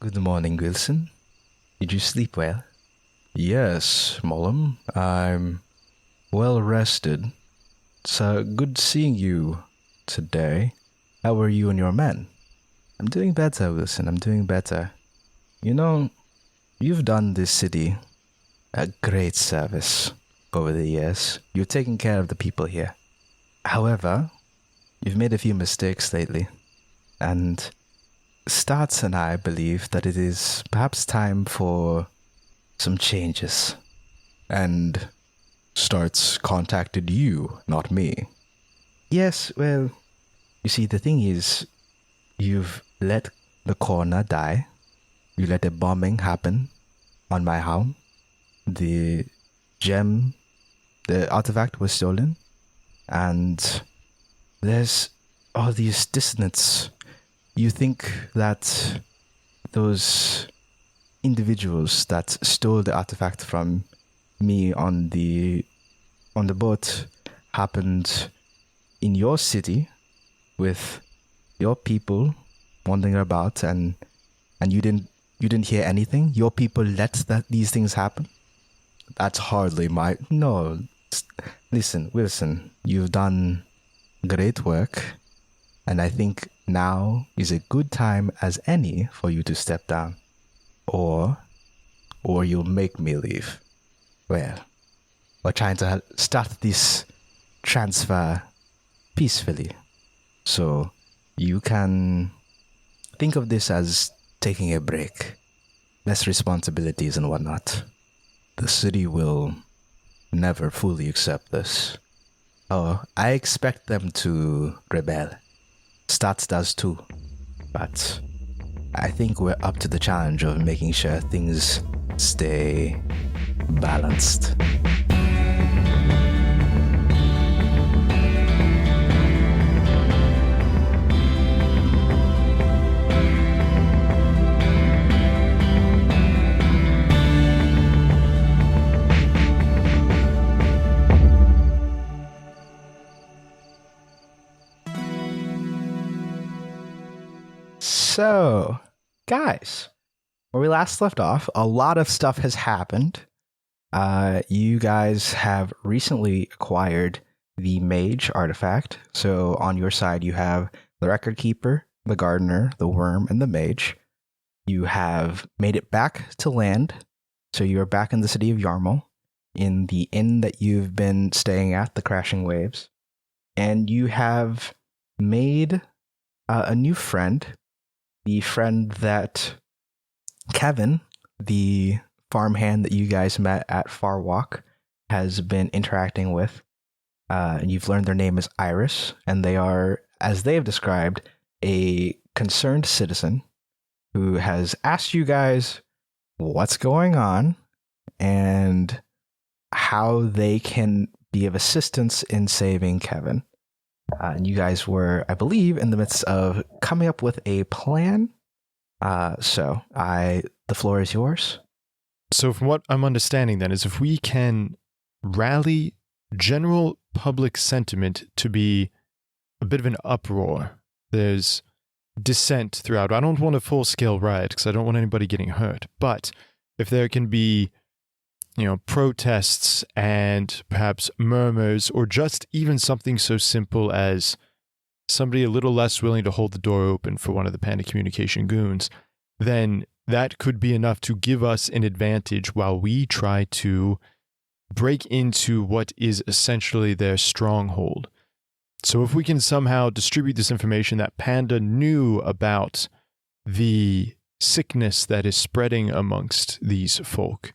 Good morning, Wilson. Did you sleep well? Yes, Mollum. I'm well rested. It's good seeing you today. How are you and your men? I'm doing better, Wilson. I'm doing better. You know, you've done this city a great service over the years. You've taken care of the people here. However, you've made a few mistakes lately, and Stats and I believe that it is perhaps time for some changes. And Starts contacted you, not me. Yes, well, you see, the thing is, you've let the corner die. You let a bombing happen on my home. The gem, the artifact was stolen. And there's all these dissonance. You think that those individuals that stole the artifact from me on the boat happened in your city with your people wandering about, and you didn't hear anything. Your people let these things happen. That's hardly my no. Listen, Wilson, you've done great work, and I think now is a good time as any for you to step down, or you'll make me leave. Well, we're trying to start this transfer peacefully, so you can think of this as taking a break, less responsibilities and whatnot. The city will never fully accept this. Oh, I expect them to rebel. Stats does too, but I think we're up to the challenge of making sure things stay balanced. So, guys, where we last left off, a lot of stuff has happened. You guys have recently acquired the Mage artifact. So on your side, you have the Recordkeeper, the Gardener, the Worm, and the Mage. You have made it back to land. So you're back in the city of Yarmul, in the inn that you've been staying at, the Crashing Waves. And you have made a new friend. The friend that Kevin, the farmhand that you guys met at Far Walk, has been interacting with. You've learned their name is Iris, and they are, as they have described, a concerned citizen who has asked you guys what's going on and how they can be of assistance in saving Kevin. And you guys were, I believe, in the midst of coming up with a plan. The floor is yours. So from what I'm understanding then is if we can rally general public sentiment to be a bit of an uproar, there's dissent throughout. I don't want a full-scale riot because I don't want anybody getting hurt. But if there can be, protests and perhaps murmurs, or just even something so simple as somebody a little less willing to hold the door open for one of the panic communication goons, then that could be enough to give us an advantage while we try to break into what is essentially their stronghold. So if we can somehow distribute this information that Panda knew about the sickness that is spreading amongst these folk,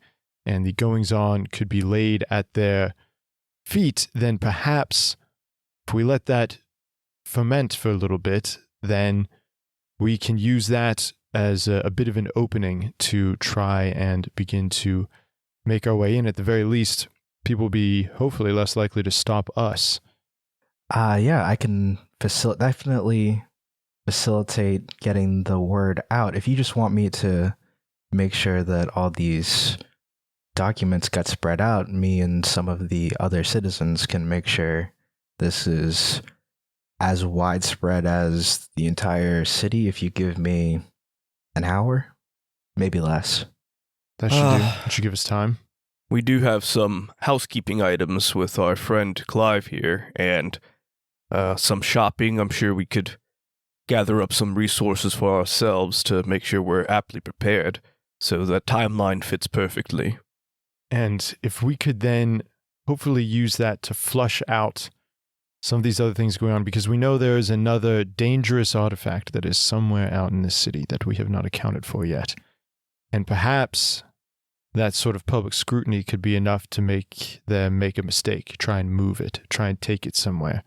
and the goings-on could be laid at their feet, then perhaps if we let that ferment for a little bit, then we can use that as a bit of an opening to try and begin to make our way in. At the very least, people will be hopefully less likely to stop us. Yeah, I can definitely facilitate getting the word out. If you just want me to make sure that all these documents got spread out, me and some of the other citizens can make sure this is as widespread as the entire city if you give me an hour. maybe less. That should do. That should give us time. We do have some housekeeping items with our friend Clive here, and some shopping. I'm sure we could gather up some resources for ourselves to make sure we're aptly prepared, so that timeline fits perfectly. And if we could then hopefully use that to flush out some of these other things going on, because we know there is another dangerous artifact that is somewhere out in this city that we have not accounted for yet. And perhaps that sort of public scrutiny could be enough to make them make a mistake, try and move it, try and take it somewhere.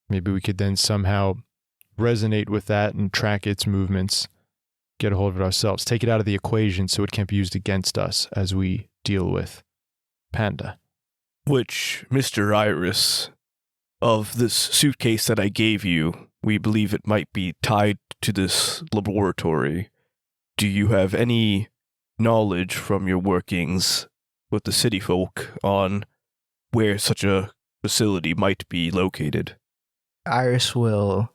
Maybe we could then somehow resonate with that and track its movements, get a hold of it ourselves, take it out of the equation so it can't be used against us as we deal with Panda. Which, Mr. Iris, of this suitcase that I gave you, we believe it might be tied to this laboratory. Do you have any knowledge from your workings with the city folk on where such a facility might be located? Iris will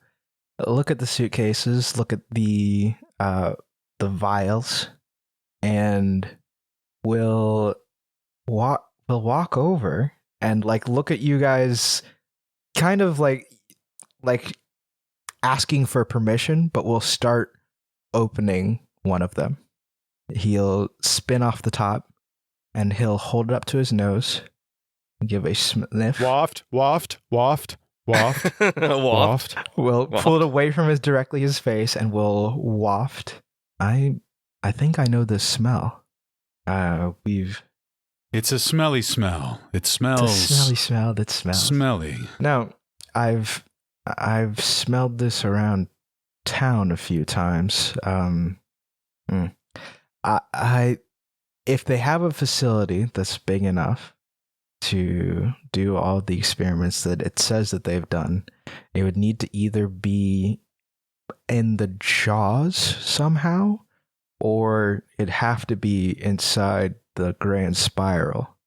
look at the suitcases, look at the vials, and will walk over and look at you guys, kind of like asking for permission, but will start opening one of them. He'll spin off the top and he'll hold it up to his nose and give a sniff. Waft. Waft. We'll pull it away from his face and we'll waft. I think I know this smell. It's a smelly smell. It smells. It's a smelly smell that smells smelly. No, I've smelled this around town a few times. If they have a facility that's big enough to do all the experiments that it says that they've done, it would need to either be in the jaws somehow, or it'd have to be inside the grand spiral.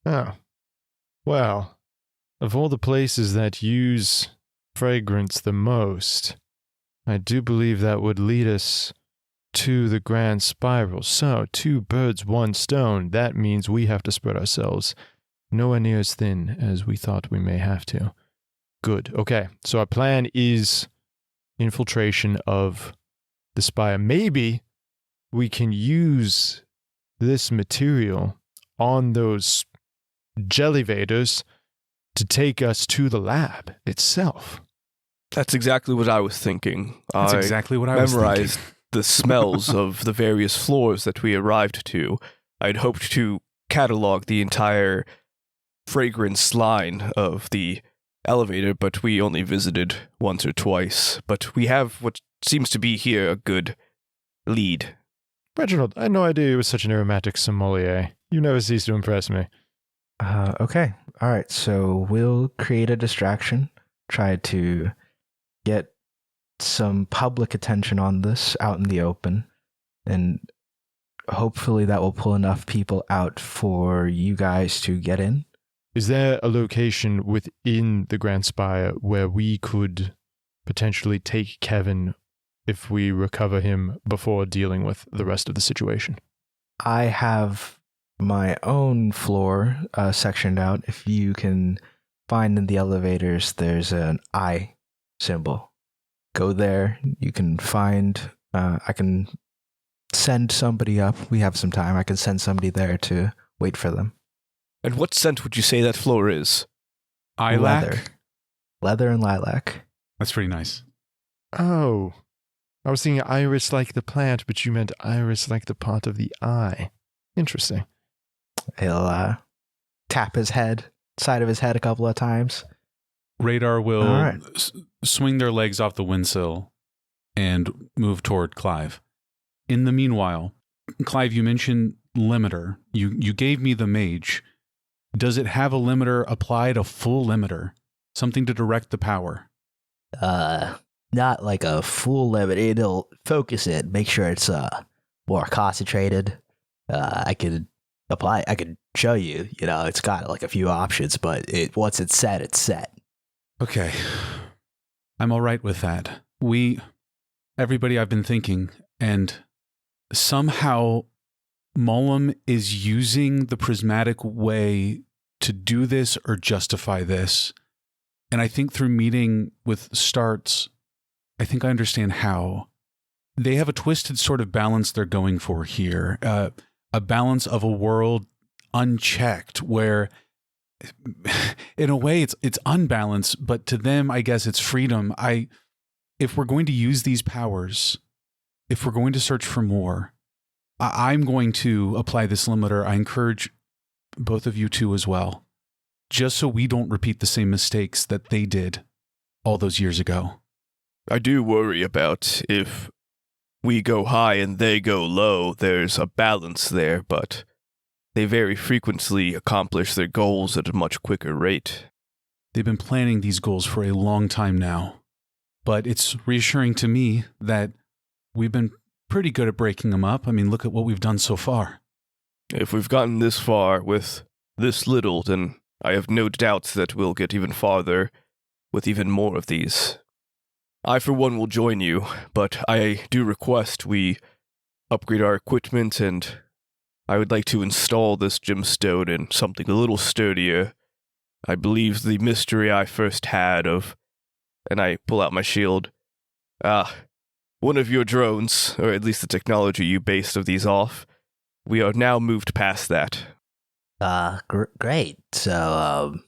Oh. Well, of all the places that use fragrance the most, I do believe that would lead us to the grand spiral. So, 2 birds, 1 stone. That means we have to spread ourselves nowhere near as thin as we thought we may have to. Good. Okay, so our plan is infiltration of the spire. Maybe we can use this material on those jellyvaders to take us to the lab itself. That's exactly what I was thinking. That's exactly what I was memorized thinking. The smells of the various floors that we arrived to. I'd hoped to catalog the entire fragrance line of the elevator, but we only visited once or twice. But we have what seems to be here a good lead. Reginald, I had no idea you were such an aromatic sommelier. You never cease to impress me. Okay. All right. So we'll create a distraction, try to get some public attention on this out in the open, and hopefully that will pull enough people out for you guys to get in. Is there a location within the Grand Spire where we could potentially take Kevin if we recover him before dealing with the rest of the situation? I have my own floor sectioned out. If you can find in the elevators, there's an eye symbol. Go there. You can find, I can send somebody up. We have some time. I can send somebody there to wait for them. And what scent would you say that floor is? Lilac? Leather and lilac. That's pretty nice. Oh, I was thinking iris like the plant, but you meant iris like the part of the eye. Interesting. He'll tap his side of his head a couple of times. Radar will right. swing their legs off the windsill and move toward Clive. In the meanwhile, Clive, you mentioned limiter. You gave me the Mage. Does it have a limiter applied, a full limiter? Something to direct the power? Not like a full limit. It'll focus it, make sure it's more concentrated. I could show you, it's got like a few options, but once it's set, it's set. Okay. I'm all right with that. Everybody, I've been thinking, and somehow Mullum is using the prismatic way to do this or justify this. And I think through meeting with Starts, I think I understand how. They have a twisted sort of balance they're going for here. A balance of a world unchecked where in a way it's unbalanced, but to them, I guess it's freedom. If we're going to use these powers, if we're going to search for more, I'm going to apply this limiter. I encourage both of you to as well, just so we don't repeat the same mistakes that they did all those years ago. I do worry about if we go high and they go low, there's a balance there, but they very frequently accomplish their goals at a much quicker rate. They've been planning these goals for a long time now, but it's reassuring to me that we've been pretty good at breaking them up. I mean, look at what we've done so far. If we've gotten this far with this little, then I have no doubts that we'll get even farther with even more of these. I, for one, will join you, but I do request we upgrade our equipment, and I would like to install this gemstone in something a little sturdier. I believe the mystery I first had of, and I pull out my shield, one of your drones, or at least the technology you based of these off, we are now moved past that. Great. So,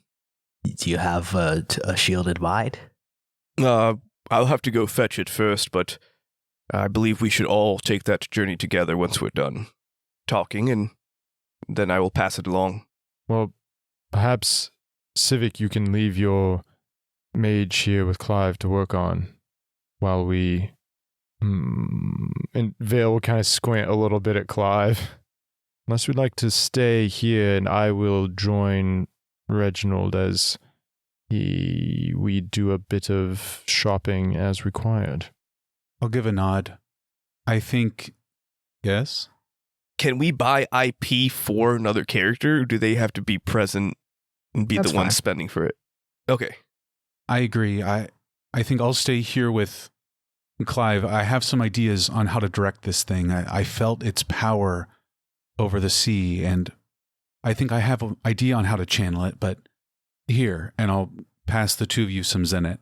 do you have a shield in mind? I'll have to go fetch it first, but I believe we should all take that journey together once we're done talking, and then I will pass it along. Well, perhaps, Civic, you can leave your mage here with Clive to work on while we... And Vale will kind of squint a little bit at Clive. Unless we'd like to stay here, and I will join Reginald as we do a bit of shopping as required. I'll give a nod. I think... Yes? Can we buy IP for another character, or do they have to be present and be That's the one fine. spending for it? Okay. I agree. I think I'll stay here with Clive. I have some ideas on how to direct this thing. I felt its power over the sea, and I think I have an idea on how to channel it, but here, and I'll pass the two of you some Zenit.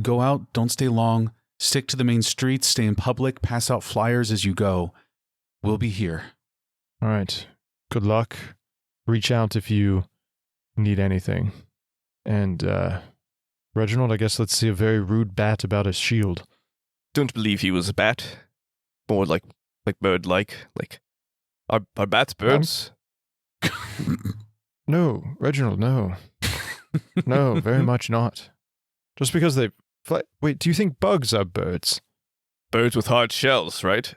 Go out, don't stay long, stick to the main streets, stay in public, pass out flyers as you go. We'll be here. All right. Good luck. Reach out if you need anything. And, Reginald, I guess let's see a very rude bat about his shield. Don't believe he was a bat. More like bird-like. Like, are bats birds? No, Reginald, no. No, very much not. Just because they fly... Wait, do you think bugs are birds? Birds with hard shells, right?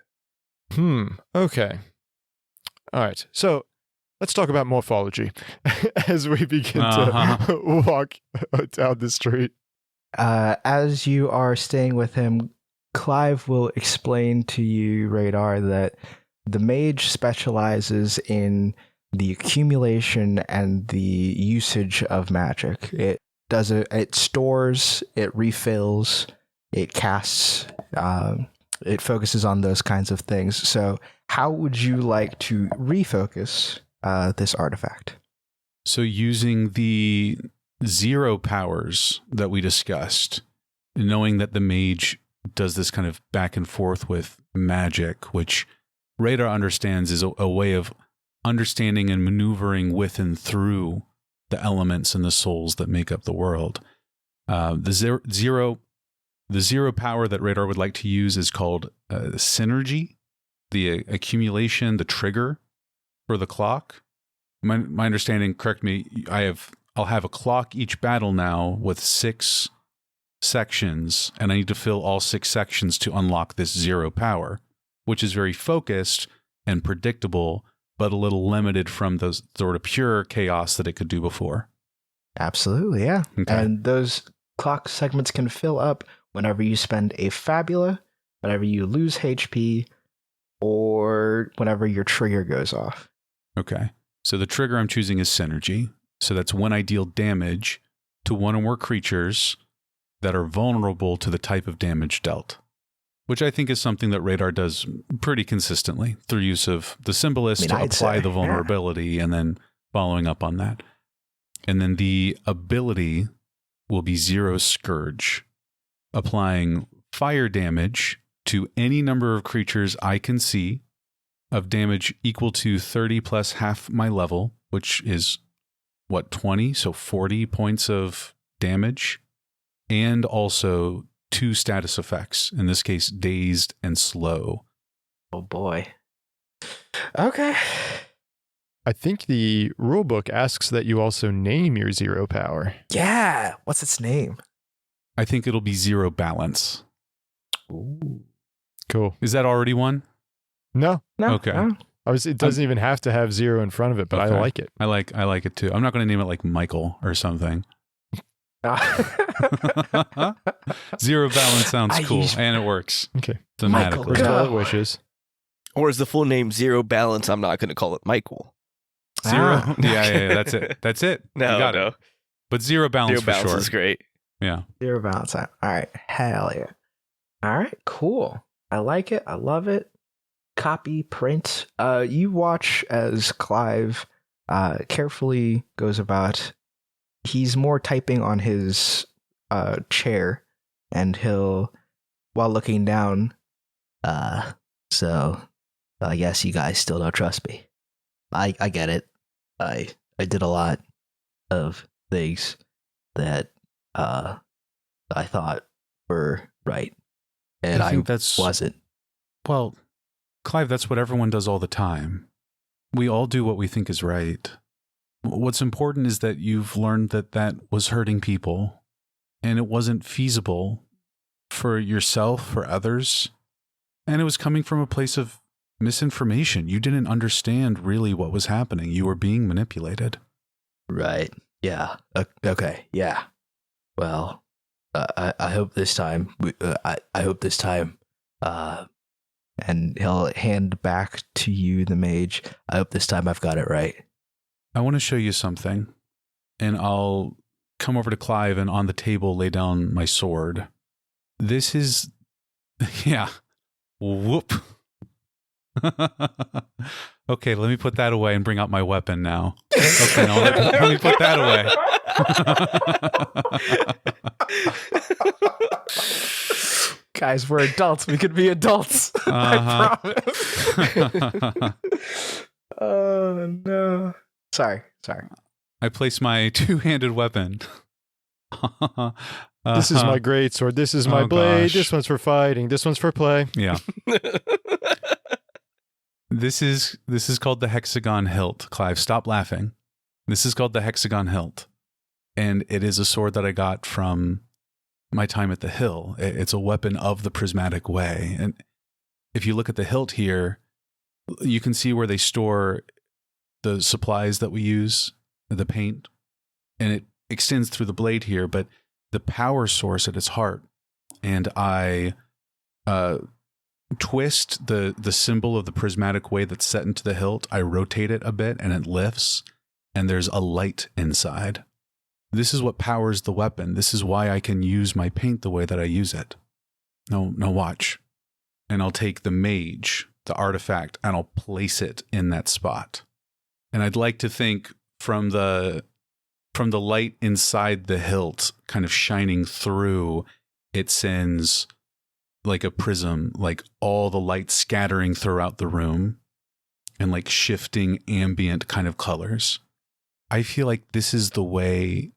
Okay. All right, so let's talk about morphology as we begin to walk down the street. As you are staying with him, Clive will explain to you, Radar, that the mage specializes in the accumulation and the usage of magic. It stores, it refills, it casts, it focuses on those kinds of things. So how would you like to refocus this artifact? So using the 0 powers that we discussed, knowing that the mage does this kind of back and forth with magic, which Radar understands is a way of understanding and maneuvering with and through the elements and the souls that make up the world. The zero power that Radar would like to use is called synergy, the accumulation, the trigger for the clock. My understanding, correct me, I'll have a clock each battle now with 6 sections, and I need to fill all 6 sections to unlock this 0 power, which is very focused and predictable, but a little limited from those sort of pure chaos that it could do before. Absolutely, yeah. Okay. And those clock segments can fill up whenever you spend a fabula, whenever you lose HP, or whenever your trigger goes off. Okay. So the trigger I'm choosing is synergy. So that's when I deal damage to one or more creatures that are vulnerable to the type of damage dealt. which I think is something that Radar does pretty consistently through use of the Symbolist to I'd apply say, the vulnerability and then following up on that. And then the ability will be Zero Scourge, applying fire damage to any number of creatures I can see of damage equal to 30 plus half my level, which is, 20? So 40 points of damage, and also 2 status effects, in this case, Dazed and Slow. Oh boy. Okay. I think the rulebook asks that you also name your zero power. Yeah. What's its name? I think it'll be Zero Balance. Ooh. Cool. Is that already one? No. Okay. No. It doesn't even have to have zero in front of it, but Okay. I like it. I like it too. I'm not going to name it like Michael or something. Zero Balance sounds cool, and it works Okay. thematically. First of all, it wishes. Or is the full name Zero Balance? I'm not going to call it Michael. Zero. Yeah, that's it. That's it. No, you got no. it. But Zero Balance Zero for Balance sure. is great. Yeah. Zero balance. All right. Hell yeah. All right. Cool. I like it. I love it. Copy, print. You watch as Clive carefully goes about. He's more typing on his chair, and he'll, while looking down. So I guess you guys still don't trust me. I get it. I did a lot of things that I thought were right, and I think that's wasn't. Well, Clive, that's what everyone does all the time. We all do what we think is right. What's important is that you've learned that that was hurting people, and it wasn't feasible for yourself, for others, and it was coming from a place of misinformation. You didn't understand really what was happening. You were being manipulated. Right. Yeah. Okay. Yeah. Well, I hope this time. I hope this time. And he'll hand back to you the mage. I hope this time I've got it right. I want to show you something, and I'll come over to Clive and on the table lay down my sword. This is, yeah, whoop. Okay, let me put that away and bring out my weapon now. Okay, now let me put that away. Guys, we're adults. We could be adults. I promise. Oh, no. Sorry. I place my two-handed weapon. This is my great sword. This is my blade. Gosh. This one's for fighting. This one's for play. Yeah. This is called the hexagon hilt. Clive, stop laughing. This is called the hexagon hilt. And it is a sword that I got from my time at the Hill. It's a weapon of the prismatic way. And if you look at the hilt here, you can see where they store the supplies that we use, the paint, and it extends through the blade here, but the power source at its heart. And I twist the symbol of the prismatic way that's set into the hilt. I rotate it a bit and it lifts, and there's a light inside. This is what powers the weapon. This is why I can use my paint the way that I use it. No, watch. And I'll take the mage, the artifact, and I'll place it in that spot. And I'd like to think from the light inside the hilt kind of shining through, it sends like a prism, like all the light scattering throughout the room and like shifting ambient kind of colors. I feel like this is the way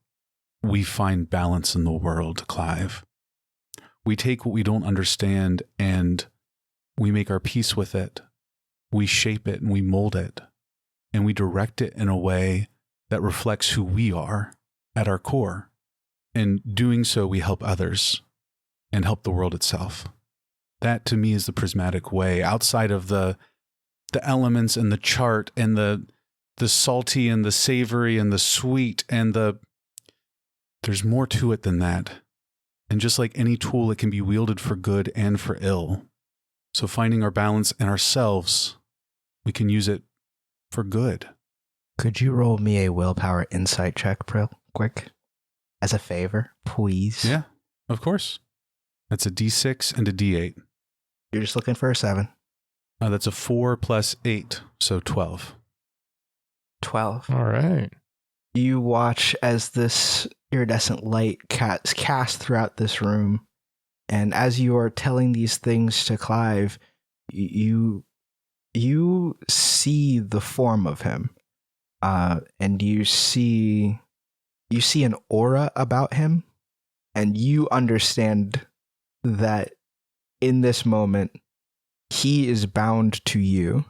we find balance in the world, Clive. We take what we don't understand and we make our peace with it. We shape it and we mold it and we direct it in a way that reflects who we are at our core. In doing so, we help others and help the world itself. That to me is the prismatic way, outside of the elements and the chart and the salty and the savory and the sweet and there's more to it than that. And just like any tool, it can be wielded for good and for ill. So finding our balance in ourselves, we can use it for good. Could you roll me a willpower insight check real quick? As a favor, please? Yeah, of course. That's a D6 and a D8. You're just looking for a 7. That's a 4 plus 8, so 12. 12. All right. You watch as this iridescent light cast throughout this room, and as you are telling these things to Clive, you see the form of him, and you see an aura about him, and you understand that in this moment he is bound to you.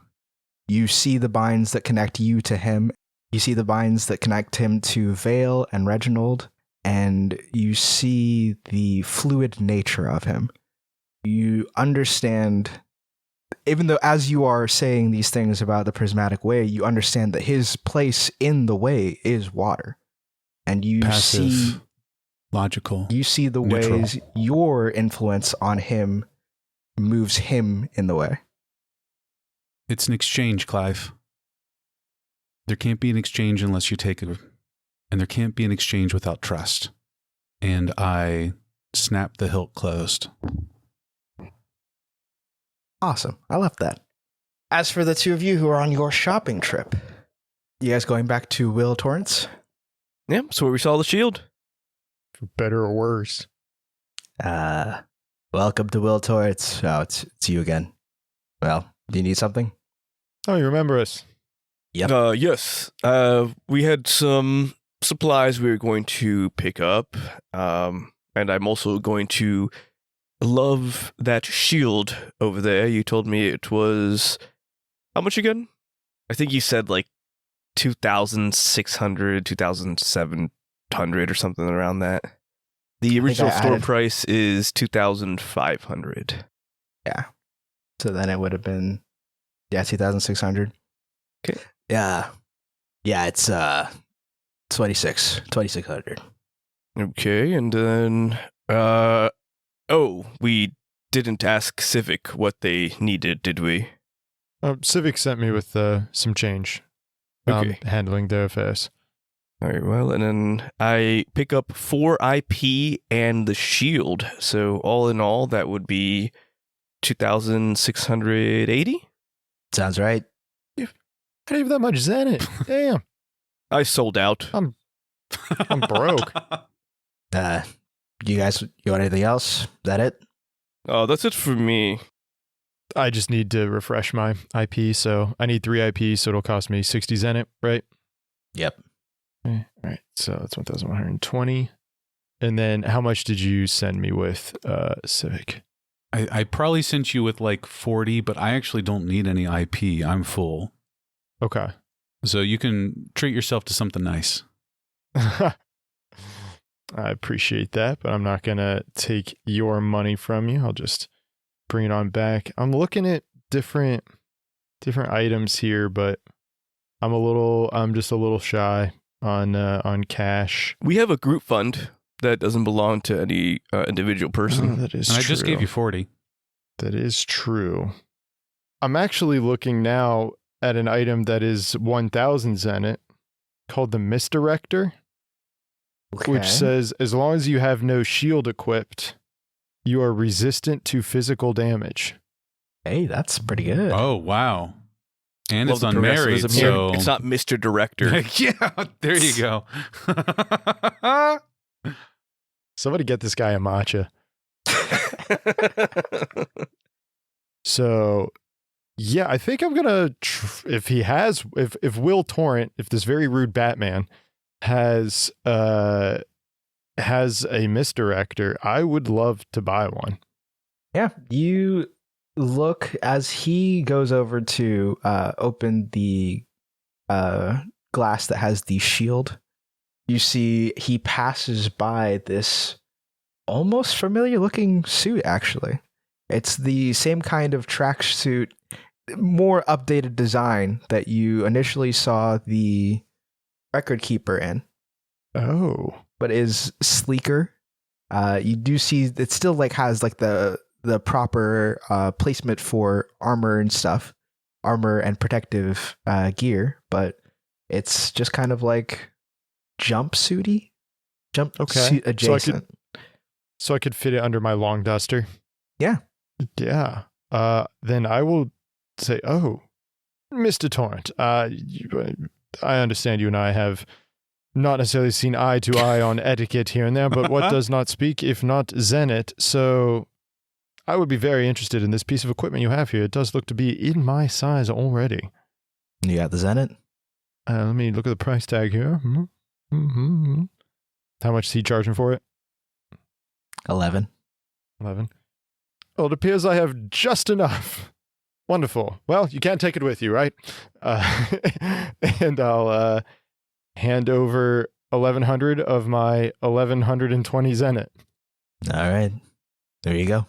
You see the binds that connect you to him. You see the binds that connect him to Vale and Reginald, and you see the fluid nature of him. You understand, even though as you are saying these things about the prismatic way, you understand that his place in the way is water. And you Passive, logical. You see the neutral. ways your influence on him moves him in the way. It's an exchange, Clive. There can't be an exchange unless you take it, and there can't be an exchange without trust. And I snapped the hilt closed. Awesome. I love that. As for the two of you who are on your shopping trip, you guys going back to Will Torrance? Yeah, so where we saw the shield. For better or worse. Welcome to Will Torrance. Oh, it's you again. Well, do you need something? Oh, you remember us? Yep. Yes. We had some supplies we were going to pick up. And I'm also going to love that shield over there. You told me it was how much again? I think you said like 2,600, 2,700 or something around that. The original store price is 2,500. Yeah. So then it would have been 2,600. Okay. Yeah. Yeah, it's 2,600. Okay, and then we didn't ask Civic what they needed, did we? Civic sent me with some change. Okay. Handling their affairs. Very well, and then I pick up 4 IP and the shield. So all in all, that would be 2,680? Sounds right. I don't even that much Zen it. Damn. I sold out. I'm broke. Do you guys want anything else? Is that it? Oh, that's it for me. I just need to refresh my IP, so I need 3 IP, so it'll cost me 60 Zenit, right? Yep. Okay. All right, so that's 1,120. And then how much did you send me with Civic? I probably sent you with like 40, but I actually don't need any IP. I'm full. Okay. So you can treat yourself to something nice. I appreciate that, but I'm not going to take your money from you. I'll just bring it on back. I'm looking at different items here, but I'm just a little shy on cash. We have a group fund that doesn't belong to any individual person. That is And true. I just gave you 40. That is true. I'm actually looking now at an item that is 1,000 Zenit called the Misdirector, which says as long as you have no shield equipped, you are resistant to physical damage. Hey, that's pretty good. Oh, wow. And Love it's the unmarried, progressivism here. so... It's not Mr. Director. Yeah, there you go. Somebody get this guy a matcha. So, yeah, I think I'm gonna if Will Torrent, if this very rude Batman has a misdirector, I would love to buy one. Yeah, you look as he goes over to open the glass that has the shield. You see he passes by this almost familiar looking suit, actually. It's the same kind of tracksuit, more updated design that you initially saw the Recordkeeper in. Oh. But is sleeker. You do see it still like has like the proper placement for armor and stuff, armor and protective gear, but it's just kind of like jumpsuit adjacent. So I could fit it under my long duster. Yeah. Yeah. then I will say, "Oh, Mr. Torrent, I understand you and I have not necessarily seen eye to eye on etiquette here and there, but what does not speak if not Zenit? So I would be very interested in this piece of equipment you have here. It does look to be in my size already." You got the Zenit? Let me look at the price tag here. Mm-hmm. How much is he charging for it? 11. 11. Well, it appears I have just enough. Wonderful. Well, you can't take it with you, right? And I'll hand over 1,100 of my 1,120 Zenit. All right. There you go.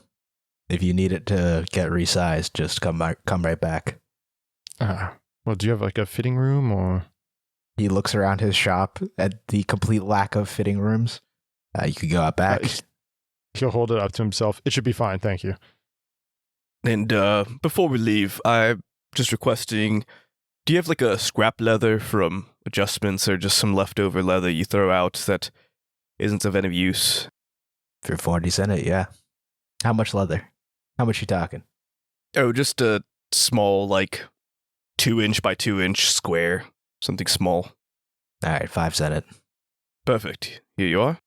If you need it to get resized, just come right back. Well, do you have like a fitting room or? He looks around his shop at the complete lack of fitting rooms. You could go out back. He'll hold it up to himself. It should be fine, thank you. And before we leave, I'm just requesting, do you have like a scrap leather from adjustments or just some leftover leather you throw out that isn't of any use? For 40 Zenit, yeah. How much leather? How much you talking? Oh, just a small, like, 2-inch by 2-inch square. Something small. All right, 5 Zenit. Perfect. Here you are.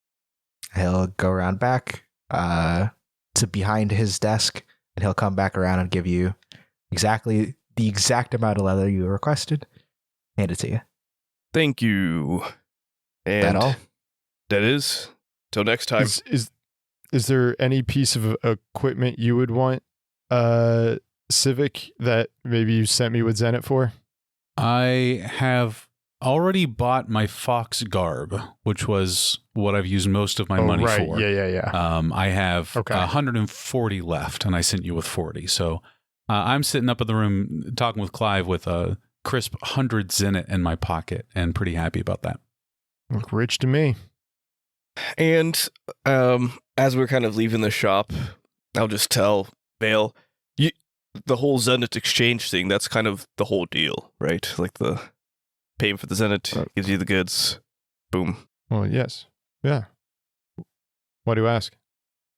He'll go around back to behind his desk, and he'll come back around and give you exactly the exact amount of leather you requested. Hand it to you. Thank you. And That all? that is. Till next time. Is there any piece of equipment you would want, Civic, that maybe you sent me with Zenit for? I have already bought my fox garb, which was what I've used most of my money for. Yeah. I have Okay. 140 left, and I sent you with 40. So I'm sitting up in the room talking with Clive with a crisp 100 Zenit in my pocket, and pretty happy about that. Look rich to me. And as we're kind of leaving the shop, I'll just tell Vale, the whole Zenit exchange thing, that's kind of the whole deal, right? Like the paying for the Zenit gives you the goods. Boom. Well, yes. Yeah. Why do you ask?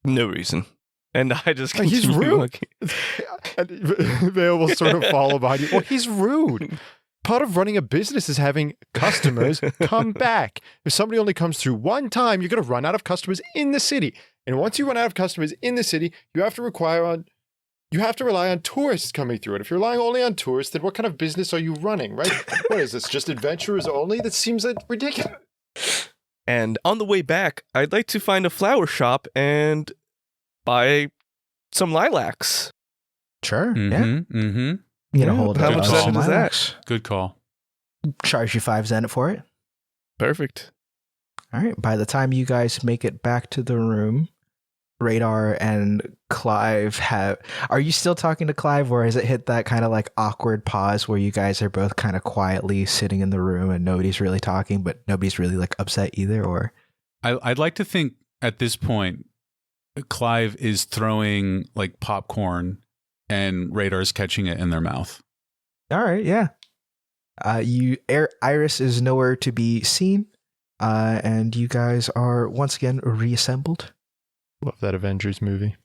No reason. And I just He's continue rude. looking. Vale will sort of follow behind you. Well, he's rude. Part of running a business is having customers come back. If somebody only comes through one time, you're going to run out of customers in the city. And once you run out of customers in the city, you have to rely on tourists coming through it. If you're relying only on tourists, then what kind of business are you running, right? What is this, just adventurers only? That seems like ridiculous. And on the way back, I'd like to find a flower shop and buy some lilacs. Sure, yeah. Mm-hmm. You get a hold how of much some Zenit is that? lilacs. Good call. Charge you 5 Zenit for it. Perfect. All right. By the time you guys make it back to the room, Radar and Clive are you still talking to Clive, or has it hit that kind of like awkward pause where you guys are both kind of quietly sitting in the room and nobody's really talking, but nobody's really like upset either? Or I'd like to think at this point, Clive is throwing like popcorn and Radar's catching it in their mouth. all right, yeah. Iris is nowhere to be seen, and you guys are once again reassembled. Love that Avengers movie.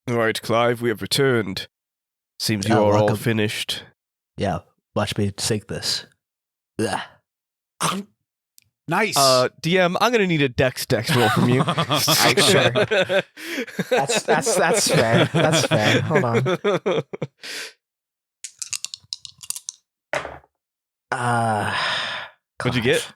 All right, Clive, we have returned. Seems you Oh, are all welcome. finished. Yeah, watch me take this. Ugh. Nice. DM, I'm gonna need a dex roll from you. Sure. That's fair. That's fair. Hold on. What'd you get?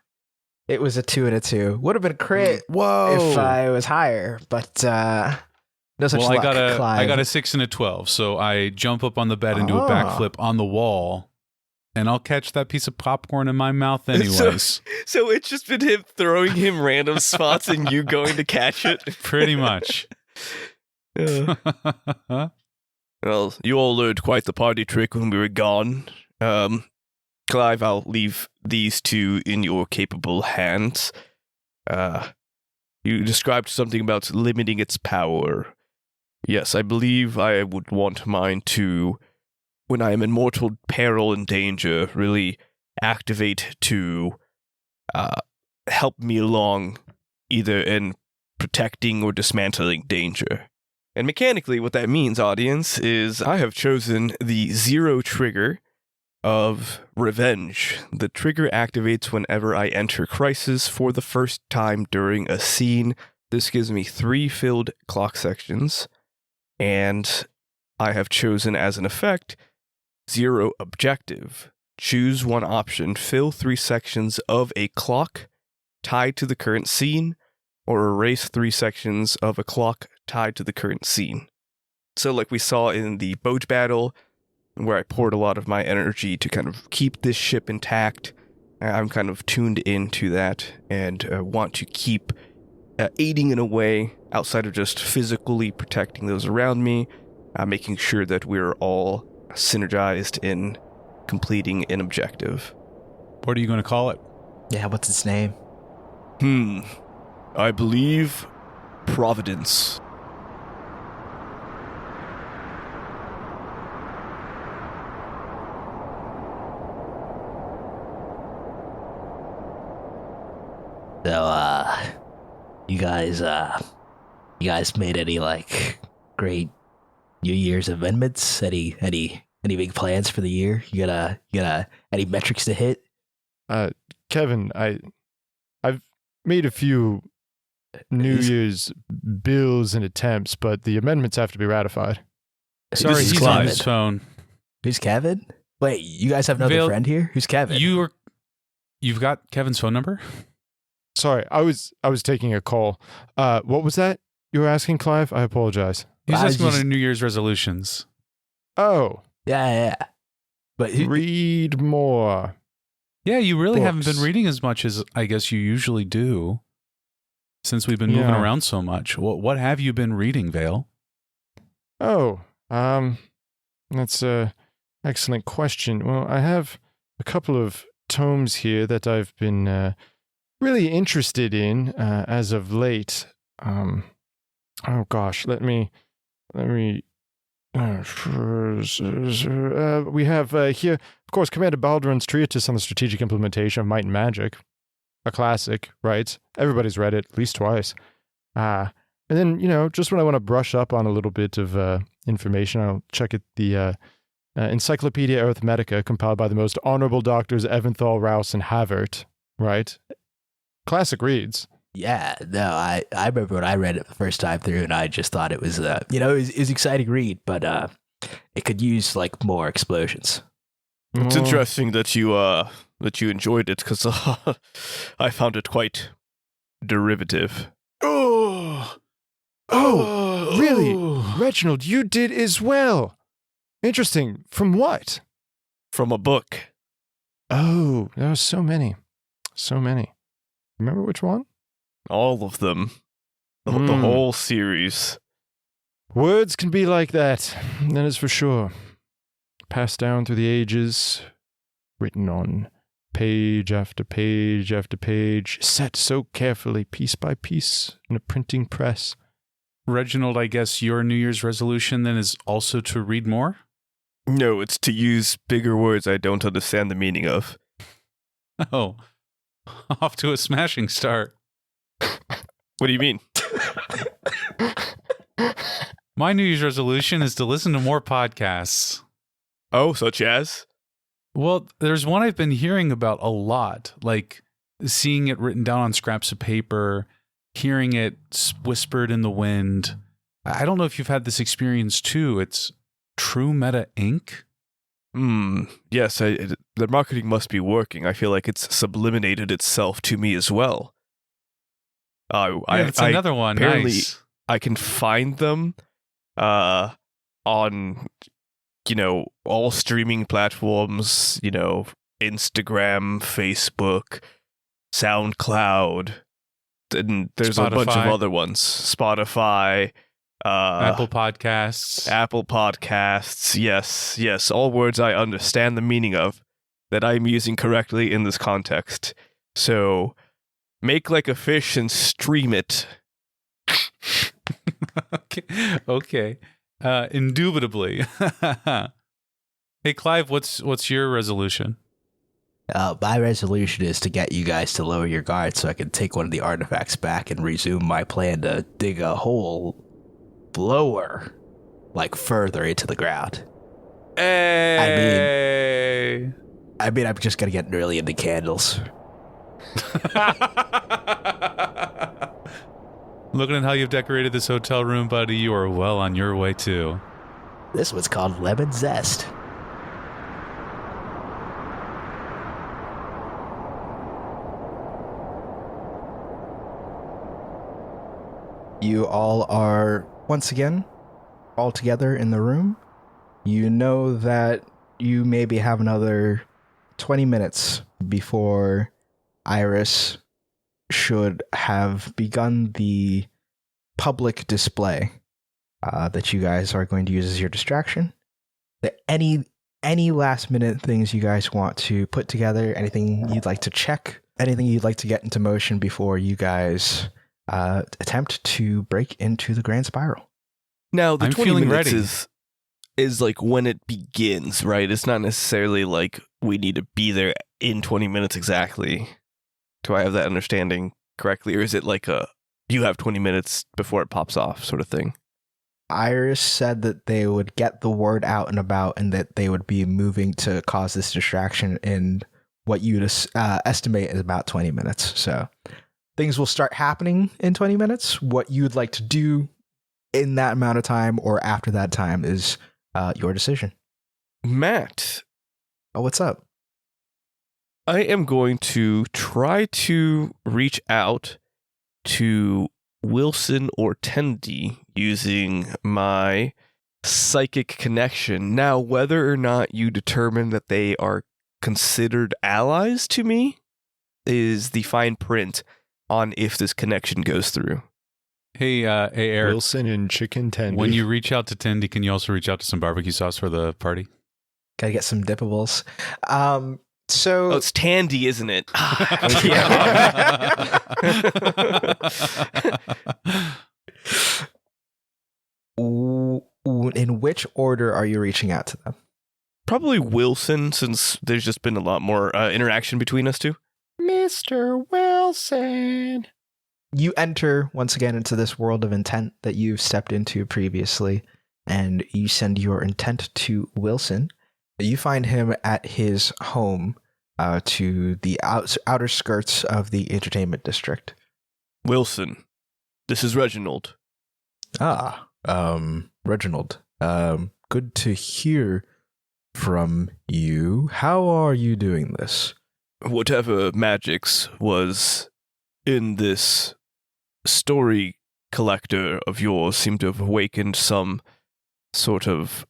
It was a 2 and a 2. Would have been a crit Whoa! if I was higher, but no such well, luck. I got Clive. a 6 and a 12, so I jump up on the bed and do a Ah. backflip on the wall, and I'll catch that piece of popcorn in my mouth anyways. So it's just been him throwing him random spots and you going to catch it. Pretty much. Well, you all learned quite the party trick when we were gone. Clive, I'll leave these two in your capable hands. You described something about limiting its power. Yes, I believe I would want mine to, when I am in mortal peril and danger, really activate to help me along either in protecting or dismantling danger. And mechanically, what that means, audience, is I have chosen the 0 trigger of Revenge. The trigger activates whenever I enter Crisis for the first time during a scene. This gives me 3 filled clock sections, and I have chosen as an effect 0 objective. Choose one option, fill 3 sections of a clock tied to the current scene, or erase 3 sections of a clock tied to the current scene. So like we saw in the boat battle, where I poured a lot of my energy to kind of keep this ship intact, I'm kind of tuned into that and want to keep aiding in a way outside of just physically protecting those around me, making sure that we're all synergized in completing an objective. What are you going to call it? Yeah, what's its name? I believe Providence. So, you guys made any like great New Year's amendments? Any big plans for the year? You got any metrics to hit? Kevin, I've made a few New Year's bills and attempts, but the amendments have to be ratified. Sorry, Who's he's Kevin? on his phone. Who's Kevin? Wait, you guys have another Vale, friend here? Who's Kevin? You've got Kevin's phone number? Sorry, I was taking a call. What was that you were asking, Clive? I apologize. He's I asking just- about New Year's resolutions. Oh, Yeah. But read more. Yeah, you really haven't Books. been reading as much as I guess you usually do since we've been moving Yeah. around so much. What have you been reading, Vale? Oh, that's a excellent question. Well, I have a couple of tomes here that I've been really interested in as of late. Oh gosh, let me. We have here, of course, Commander Baldwin's treatise on the strategic implementation of might and magic, a classic, right? Everybody's read it at least twice. And then, just when I want to brush up on a little bit of information, I'll check at the Encyclopedia Arithmetica, compiled by the most honorable doctors Eventhal, Rouse, and Havert, right? Classic reads. yeah, no, I remember when I read it the first time through, and I just thought it was it was exciting read, but it could use like more explosions. It's Oh, interesting that you enjoyed it, because I found it quite derivative. Oh, really? Reginald, you did as well. Interesting. From what? From a book. Oh, there are so many. So many. Remember which one? All of them. The Hmm. whole series. Words can be like that is for sure. Passed down through the ages, written on page after page after page, set so carefully, piece by piece, in a printing press. Reginald, I guess your New Year's resolution then is also to read more? No, it's to use bigger words I don't understand the meaning of. Oh, off to a smashing start. What do you mean? My New Year's resolution is to listen to more podcasts. Oh, such as? Well, there's one I've been hearing about a lot, like seeing it written down on scraps of paper, hearing it whispered in the wind. I don't know if you've had this experience too. It's True Meta Inc. Yes, the marketing must be working. I feel like it's subliminated itself to me as well. It's another one. apparently- Nice. I can find them on, all streaming platforms, Instagram, Facebook, SoundCloud, and there's a bunch of Spotify. other ones. Spotify, Apple Podcasts. Apple Podcasts. Yes, all words I understand the meaning of that I'm using correctly in this context. So, make like a fish and stream it. Okay. Indubitably. Hey, Clive, what's your resolution? My resolution is to get you guys to lower your guard so I can take one of the artifacts back and resume my plan to dig a hole blow her like further into the ground. Hey. I mean, I'm just gonna get really into candles. Looking at how you've decorated this hotel room, buddy, you are well on your way too. This one's called Lemon Zest. You all are, once again, all together in the room. You know that you maybe have another 20 minutes before Iris should have begun the public display that you guys are going to use as your distraction. Any last minute things you guys want to put together, anything you'd like to check, anything you'd like to get into motion before you guys attempt to break into the Grand Spiral. Now, the I'm 20 feeling minutes ready. is like when it begins, right? It's not necessarily like we need to be there in 20 minutes exactly. Do I have that understanding correctly? Or is it like you have 20 minutes before it pops off sort of thing? Iris said that they would get the word out and about and that they would be moving to cause this distraction in what you'd estimate is about 20 minutes. So things will start happening in 20 minutes. What you'd like to do in that amount of time or after that time is your decision. Matt, Oh, what's up? I am going to try to reach out to Wilson or Tendy using my psychic connection. Now, whether or not you determine that they are considered allies to me is the fine print on if this connection goes through. Hey, Eric. Wilson and Chicken Tendy. When you reach out to Tendy, can you also reach out to some barbecue sauce for the party? Gotta get some dippables. Oh, it's Tandy, isn't it? In which order are you reaching out to them? Probably Wilson, since there's just been a lot more interaction between us two. Mr. Wilson. You enter once again into this world of intent that you've stepped into previously, and you send your intent to Wilson. You find him at his home to the outer skirts of the entertainment district. Wilson, this is Reginald. Reginald. Good to hear from you. How are you doing this? Whatever magics was in this story collector of yours seemed to have awakened some sort of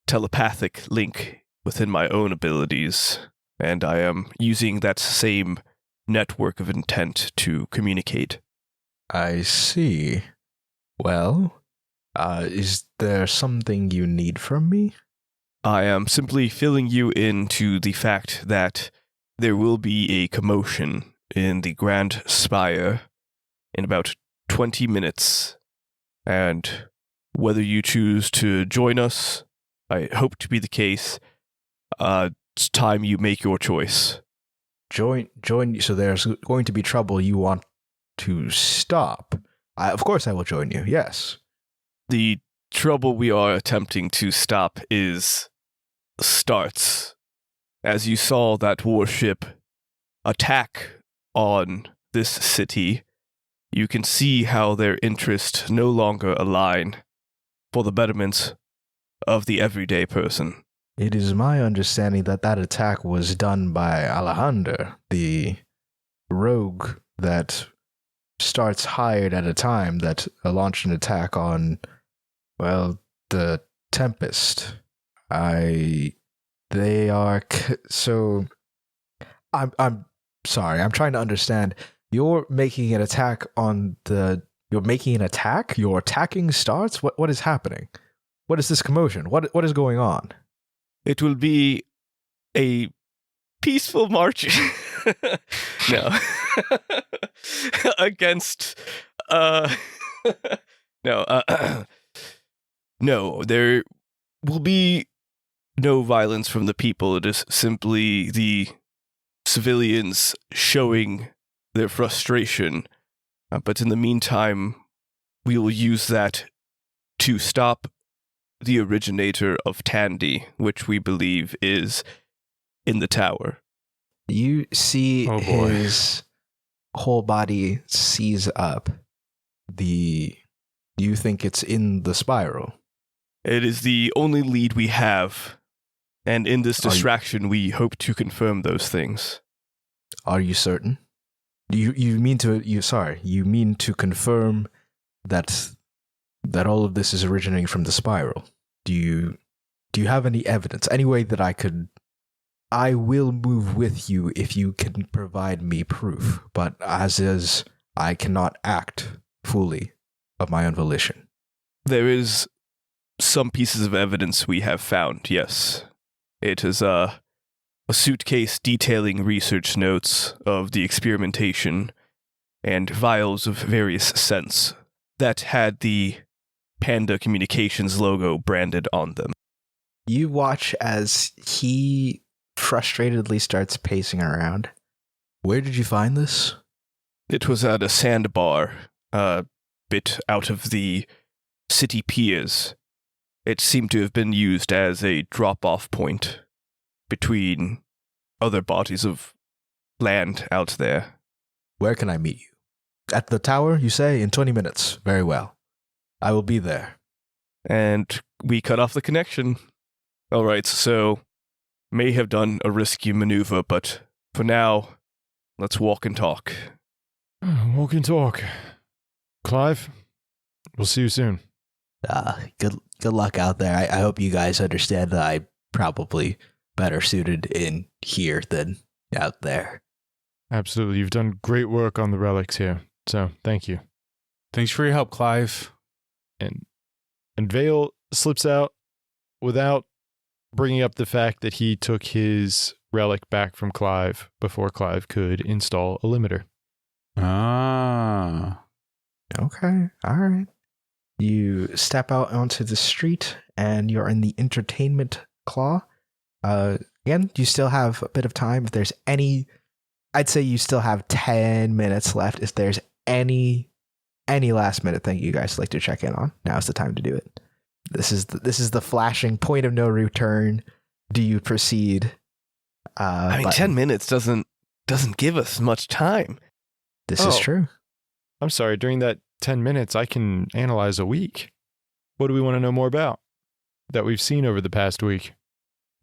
telepathic link within my own abilities, and I am using that same network of intent to communicate. I see. Well, is there something you need from me? I am simply filling you into the fact that there will be a commotion in the Grand Spire in about 20 minutes, and whether you choose to join us, I hope to be the case. It's time you make your choice. Join. So there's going to be trouble you want to stop. Of course I will join you, yes. The trouble we are attempting to stop starts as you saw that warship attack on this city. You can see how their interests no longer align for the betterment of the everyday person. It is my understanding that that attack was done by Alejandro, the rogue that starts hired at a time that launched an attack on, well, the Tempest. I'm sorry, I'm trying to understand. You're making an attack you're making an attack? Your attacking starts? What is happening? What is this commotion? What is going on? It will be a peaceful march. No. Against no, there will be no violence from the people. It is simply the civilians showing their frustration. But in the meantime, we will use that to stop the originator of Tandy, which we believe is in the tower. You see Oh, boy. his whole body seize up. You think it's in the spiral. It is the only lead we have, and in this distraction, we hope to confirm those things. Are you certain? You mean to confirm that all of this is originating from the spiral? Do you have any evidence? Any way that I will move with you if you can provide me proof, but as is, I cannot act fully of my own volition. There is some pieces of evidence we have found, yes. It is a suitcase detailing research notes of the experimentation and vials of various scents that had the Panda Communications logo branded on them. You watch as he frustratedly starts pacing around. Where did you find this? It was at a sandbar, a bit out of the city piers. It seemed to have been used as a drop-off point between other bodies of land out there. Where can I meet you? At the tower, you say? In 20 minutes. Very well. I will be there. And we cut off the connection. All right, so may have done a risky maneuver, but for now, let's walk and talk. Walk and talk. Clive, we'll see you soon. Good luck out there. I hope you guys understand that I'm probably better suited in here than out there. Absolutely. You've done great work on the relics here, so thank you. Thanks for your help, Clive. And Vale slips out without bringing up the fact that he took his relic back from Clive before Clive could install a limiter. Ah. Okay, all right. You step out onto the street and you're in the entertainment claw. Again, you still have a bit of time. If there's any, I'd say you still have 10 minutes left. If there's any last minute thing you guys like to check in on, now's the time to do it. This is the flashing point of no return. Do you proceed? 10 minutes doesn't give us much time. This is true. I'm sorry, during that 10 minutes, I can analyze a week. What do we want to know more about that we've seen over the past week?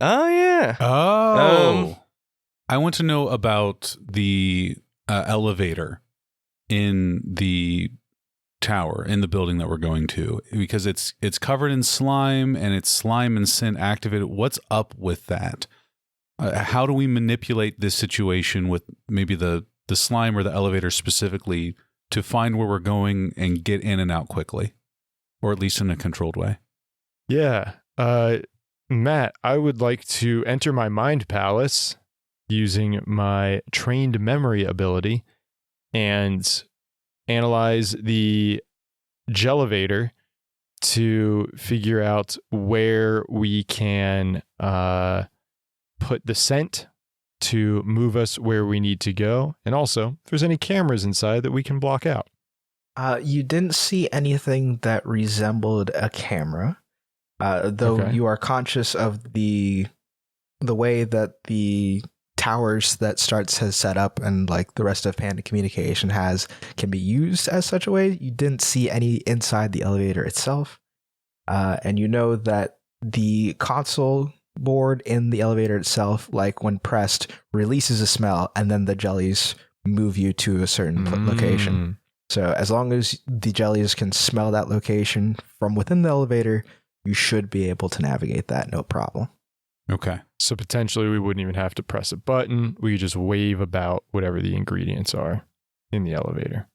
Oh, yeah. Oh. I want to know about the elevator in the tower, in the building that we're going to, because it's covered in slime and it's slime and sin activated. What's up with that? How do we manipulate this situation with maybe the slime or the elevator specifically to find where we're going and get in and out quickly, or at least in a controlled way? Yeah. Matt, I would like to enter my mind palace using my trained memory ability and analyze the Jellevator to figure out where we can put the scent to move us where we need to go, and also if there's any cameras inside that we can block out. You didn't see anything that resembled a camera, though Okay. you are conscious of the way that the towers that Starts has set up and like the rest of Panda Communication has can be used as such a way. You didn't see any inside the elevator itself, and you know that the console board in the elevator itself, like when pressed, releases a smell, and then the jellies move you to a certain location. So as long as the jellies can smell that location from within the elevator, you should be able to navigate that no problem. Okay. So potentially we wouldn't even have to press a button. We could just wave about whatever the ingredients are in the elevator,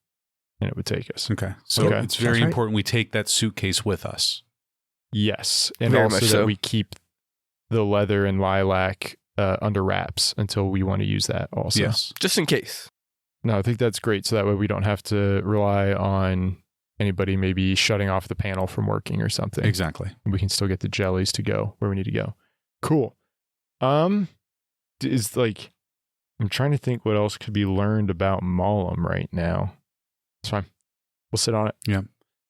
and it would take us. Okay. So Okay. it's very That's right. important we take that suitcase with us. Yes, and Very also much that so. we keep the leather and lilac under wraps until we want to use that also. Yes. Just in case. No, I think that's great. So that way we don't have to rely on anybody maybe shutting off the panel from working or something. Exactly. We can still get the jellies to go where we need to go. Cool. Is like, I'm trying to think what else could be learned about Mollum right now. It's fine. We'll sit on it. Yeah.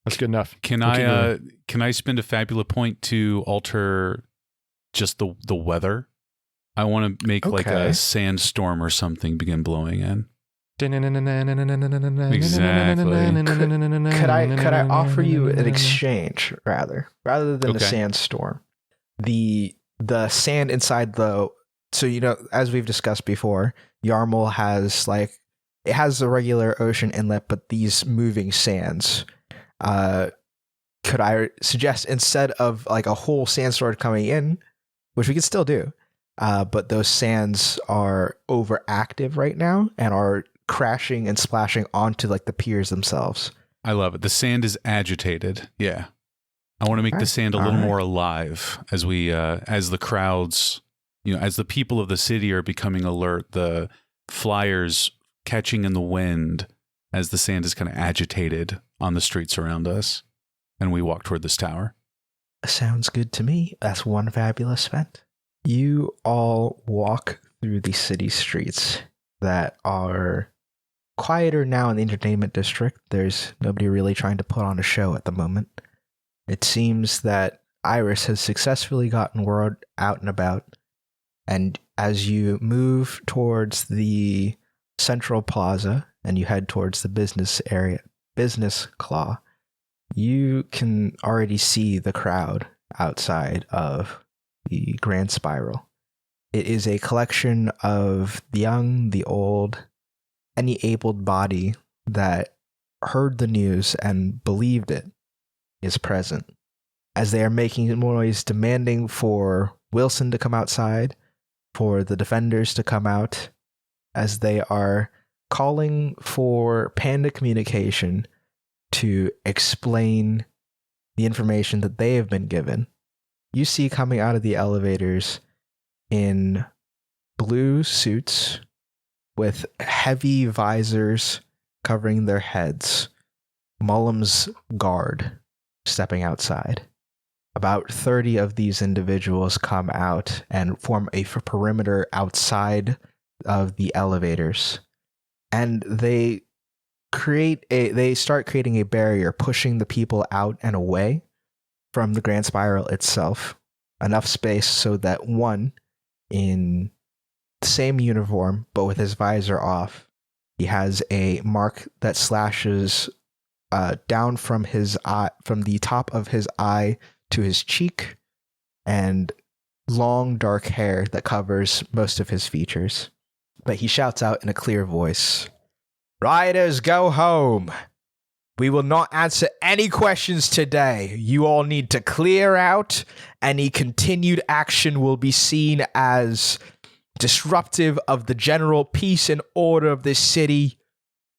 That's good enough. Can I spend a fabula point to alter just the weather? I want to make like a sandstorm or something begin blowing in. Exactly. Could I offer you an exchange rather than a sandstorm? The sand inside so as we've discussed before, Yarmul has it has a regular ocean inlet, but these moving sands. Could I suggest instead of like a whole sandstorm coming in, which we could still do, but those sands are overactive right now and are crashing and splashing onto like the piers themselves. I love it. The sand is agitated. Yeah. I want to make the sand a little more alive as we, as the crowds, as the people of the city are becoming alert, the flyers catching in the wind as the sand is kind of agitated on the streets around us. And we walk toward this tower. Sounds good to me. That's one fabulous spent. You all walk through the city streets that are quieter now in the entertainment district. There's nobody really trying to put on a show at the moment. It seems that Iris has successfully gotten word out and about, and as you move towards the central plaza and you head towards the business claw, you can already see the crowd outside of the Grand Spiral. It is a collection of the young, the old, any abled body that heard the news and believed it is present, as they are making noise demanding for Wilson to come outside, for the defenders to come out, as they are calling for Panda Communication to explain the information that they have been given. You see coming out of the elevators in blue suits with heavy visors covering their heads, Mullum's guard stepping outside. About 30 of these individuals come out and form a perimeter outside of the elevators, and they start creating a barrier, pushing the people out and away from the Grand Spiral itself. Enough space so that one in the same uniform, but with his visor off, he has a mark that slashes down from his eye, from the top of his eye to his cheek, and long dark hair that covers most of his features. But he shouts out in a clear voice, "Riders, go home. We will not answer any questions today. You all need to clear out. Any continued action will be seen as disruptive of the general peace and order of this city.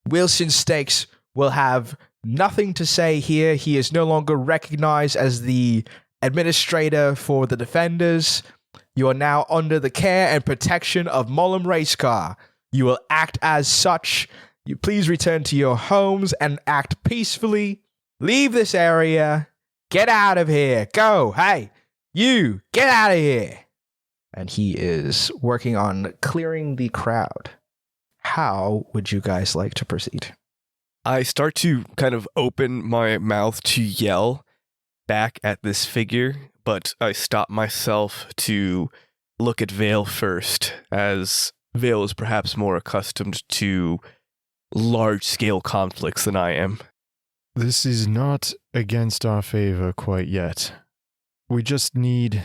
Wilson Stakes will have nothing to say here. He is no longer recognized as the administrator for the defenders. You are now under the care and protection of Mullum Racecar. You will act as such. You please return to your homes and act peacefully. Leave this area. Get out of here. Go. Hey, you, get out of here." And he is working on clearing the crowd. How would you guys like to proceed? I start to kind of open my mouth to yell back at this figure, but I stop myself to look at Vale first, as Vale is perhaps more accustomed to large-scale conflicts than I am. This is not against our favor quite yet. We just need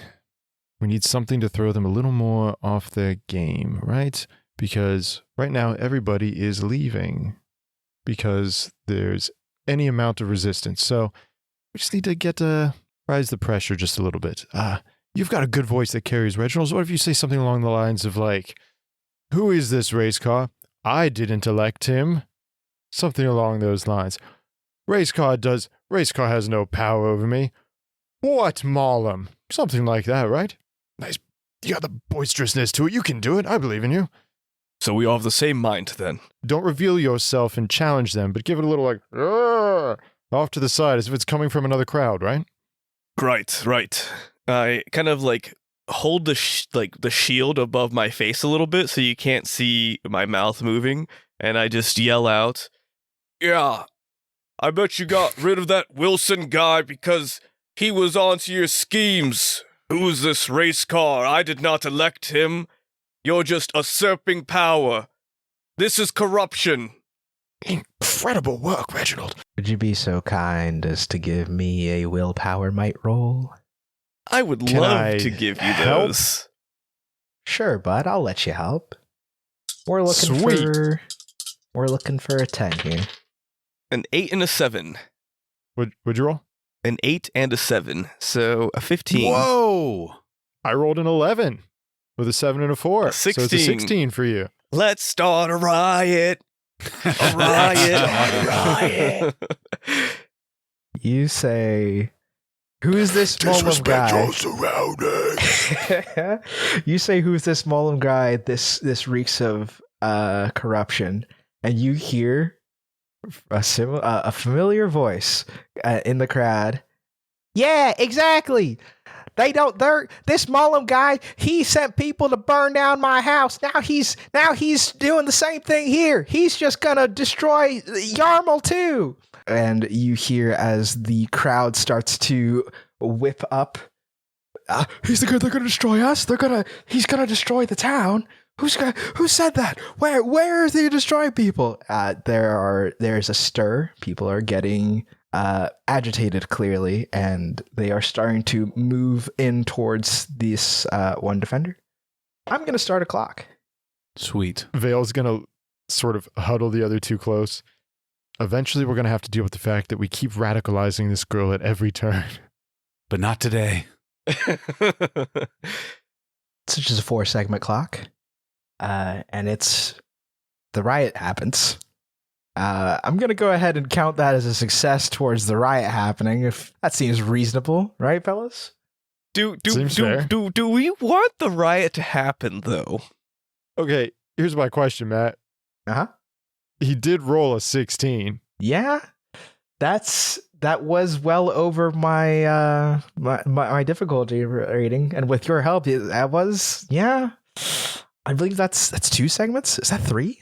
something to throw them a little more off their game, right? Because right now everybody is leaving because there's any amount of resistance. So we just need to rise the pressure just a little bit. You've got a good voice that carries, Reginald. So what if you say something along the lines of like, "Who is this race car? I didn't elect him." Something along those lines. Race car has no power over me. What, Mullum? Something like that, right? Nice. You got the boisterousness to it. You can do it. I believe in you. So we all have the same mind, then. Don't reveal yourself and challenge them, but give it a little like, "Arr!" off to the side as if it's coming from another crowd, right? Right. I kind of like hold the shield above my face a little bit so you can't see my mouth moving, and I just yell out, "Yeah, I bet you got rid of that Wilson guy because he was onto your schemes. Who's this race car? I did not elect him. You're just usurping power. This is corruption. Incredible work, Reginald. Would you be so kind as to give me a willpower might roll? I would Can love I to give you help? those. Sure, bud. I'll let you help. We're looking for a 10 here. An 8 and a 7. Would you roll? An 8 and a 7. So a 15. Whoa! I rolled an 11 with a 7 and a 4. A So it's a 16. 16 for you. Let's start a riot. A riot. You say, who's this Mollum guy? You say, who's this Mollum guy? This reeks of corruption. And you hear a familiar voice in the crowd. Yeah, exactly. This Mollum guy, he sent people to burn down my house. Now he's doing the same thing here. He's just gonna destroy Yarmul too. And you hear as the crowd starts to whip up. They're gonna destroy us. He's gonna destroy the town. Who said that? Where is he destroying people? There's a stir. People are getting agitated clearly, and they are starting to move in towards this one defender. I'm gonna start a clock. Sweet. Vale's going to sort of huddle the other two close. Eventually, we're going to have to deal with the fact that we keep radicalizing this girl at every turn. But not today. It's just a 4-segment clock, and the riot happens. I'm going to go ahead and count that as a success towards the riot happening, if that seems reasonable, right, fellas? Do fair. we want the riot to happen, though? Okay, here's my question, Matt. Uh-huh. He did roll a 16. Yeah, that was well over my my difficulty rating, and with your help, that was, yeah. I believe that's 2 segments. Is that 3?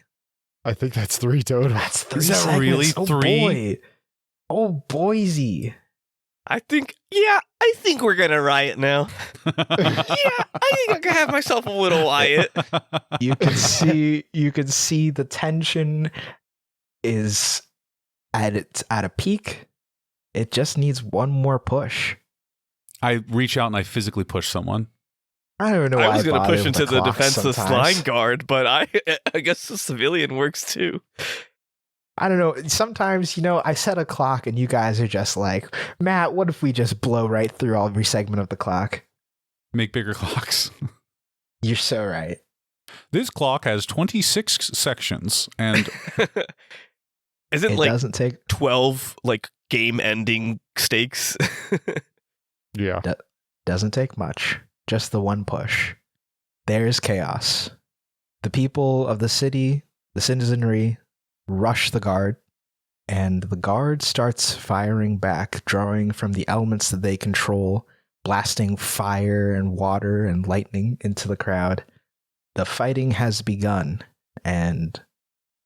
I think that's 3 total. That's 3 Is that segments. really Oh 3? boy. Oh boysy. I think we're gonna riot now. I think I can have myself a little riot. You can see the tension is at a peak. It just needs one more push. I reach out and I physically push someone. I don't know why I was going to bother push with into the clock defenseless sometimes. line guard, but I guess the civilian works too. I don't know. Sometimes, I set a clock and you guys are just like, Matt, what if we just blow right through every segment of the clock? Make bigger clocks. You're so right. This clock has 26 sections, and Isn't It like doesn't take 12 like game ending stakes? Yeah. doesn't take much. Just the one push. There's chaos. The people of the city, the citizenry, rush the guard, and the guard starts firing back, drawing from the elements that they control, blasting fire and water and lightning into the crowd. The fighting has begun, and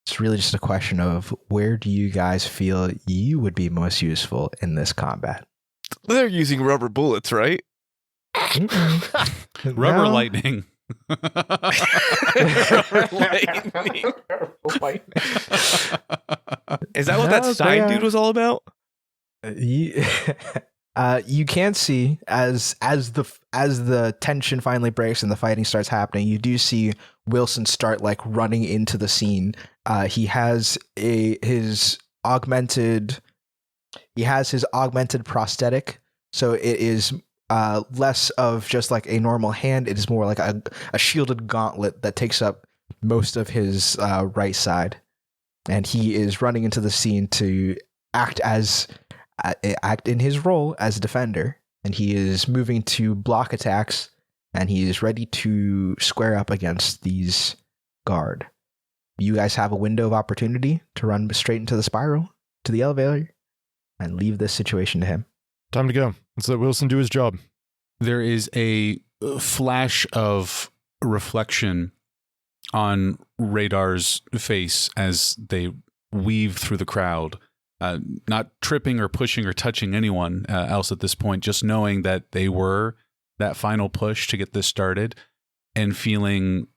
it's really just a question of where do you guys feel you would be most useful in this combat? They're using rubber bullets, right? rubber No. lightning. Rubber lightning. Is that what that No, Stein they dude are- was all about? You can see as the tension finally breaks and the fighting starts happening, you do see Wilson start like running into the scene. He has his augmented prosthetic, so it is less of just like a normal hand. It is more like a shielded gauntlet that takes up most of his right side, and he is running into the scene to act in his role as a defender, and he is moving to block attacks, and he is ready to square up against these guard. You guys have a window of opportunity to run straight into the spiral, to the elevator, and leave this situation to him. Time to go. Let's let Wilson do his job. There is a flash of reflection on Radar's face as they weave through the crowd, not tripping or pushing or touching anyone else at this point, just knowing that they were that final push to get this started, and feeling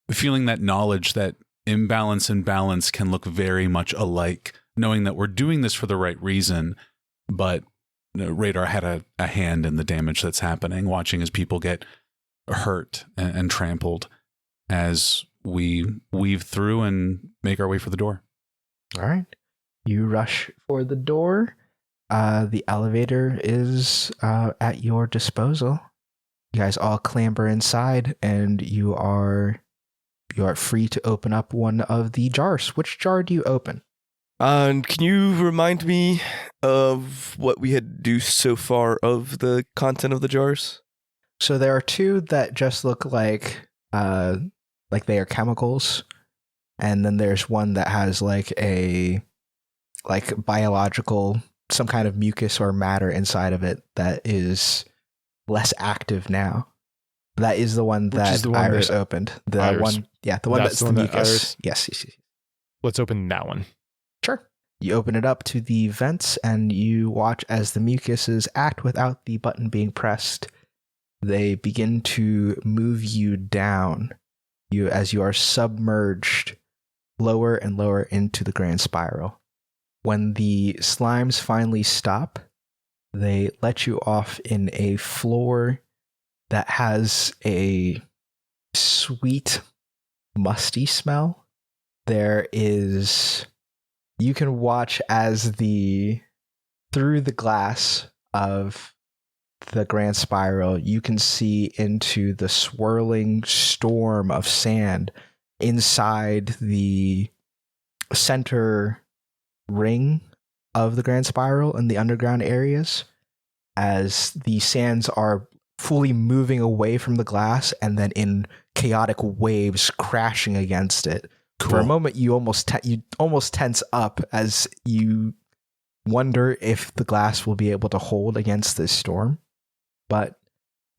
that knowledge that imbalance and balance can look very much alike, knowing that we're doing this for the right reason, but Radar had a hand in the damage that's happening, watching as people get hurt and trampled as we weave through and make our way for the door. All right. You rush for the door. The elevator is at your disposal. You guys all clamber inside, and you are free to open up one of the jars. Which jar do you open? Can you remind me of what we had deduced so far of the content of the jars? So there are two that just look like they are chemicals, and then there's one that has like a biological, some kind of mucus or matter inside of it that is less active now. That is the one that Iris opened. The one that's the mucus. Yes. Let's open that one. Sure. You open it up to the vents, and you watch as the mucuses act without the button being pressed. They begin to move you down, as you are submerged lower and lower into the grand spiral. When the slimes finally stop, they let you off in a floor that has a sweet, musty smell. You can watch as through the glass of the grand spiral, you can see into the swirling storm of sand inside the center ring of the grand spiral and the underground areas, as the sands are fully moving away from the glass and then in chaotic waves crashing against it. Cool. For a moment, you almost tense up as you wonder if the glass will be able to hold against this storm. But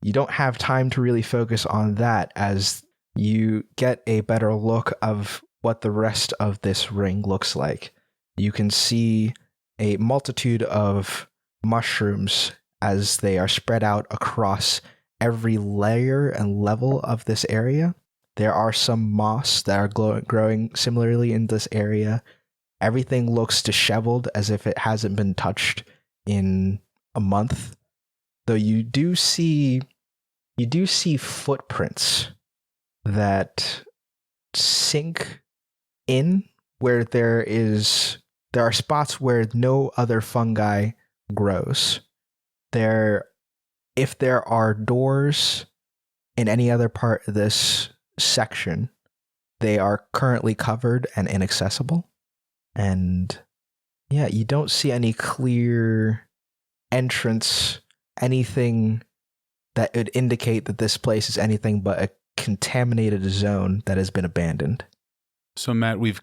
you don't have time to really focus on that, as you get a better look of what the rest of this ring looks like. You can see a multitude of mushrooms as they are spread out across every layer and level of this area. There are some moss that are growing similarly in this area. Everything looks disheveled, as if it hasn't been touched in a month. Though you do see footprints that sink in, where there are spots where no other fungi grows. If there are doors in any other part of this section, they are currently covered and inaccessible. And yeah, you don't see any clear entrance, anything that would indicate that this place is anything but a contaminated zone that has been abandoned. So Matt, we've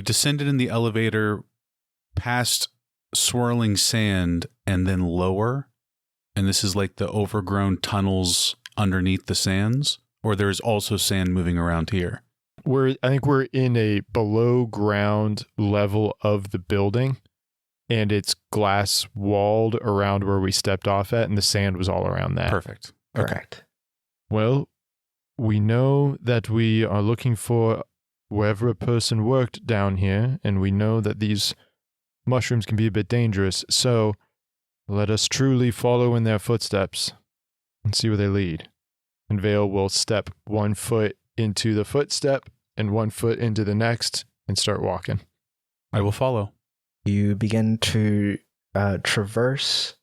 descended in the elevator past swirling sand and then lower, and this is like the overgrown tunnels underneath the sands, or there is also sand moving around here? I think we're in a below ground level of the building, and it's glass walled around where we stepped off at, and the sand was all around that. Perfect. Correct. Well, we know that we are looking for wherever a person worked down here, and we know that these mushrooms can be a bit dangerous, so let us truly follow in their footsteps and see where they lead. And Vale will step 1 foot into the footstep and 1 foot into the next and start walking. I will follow. You begin to traverse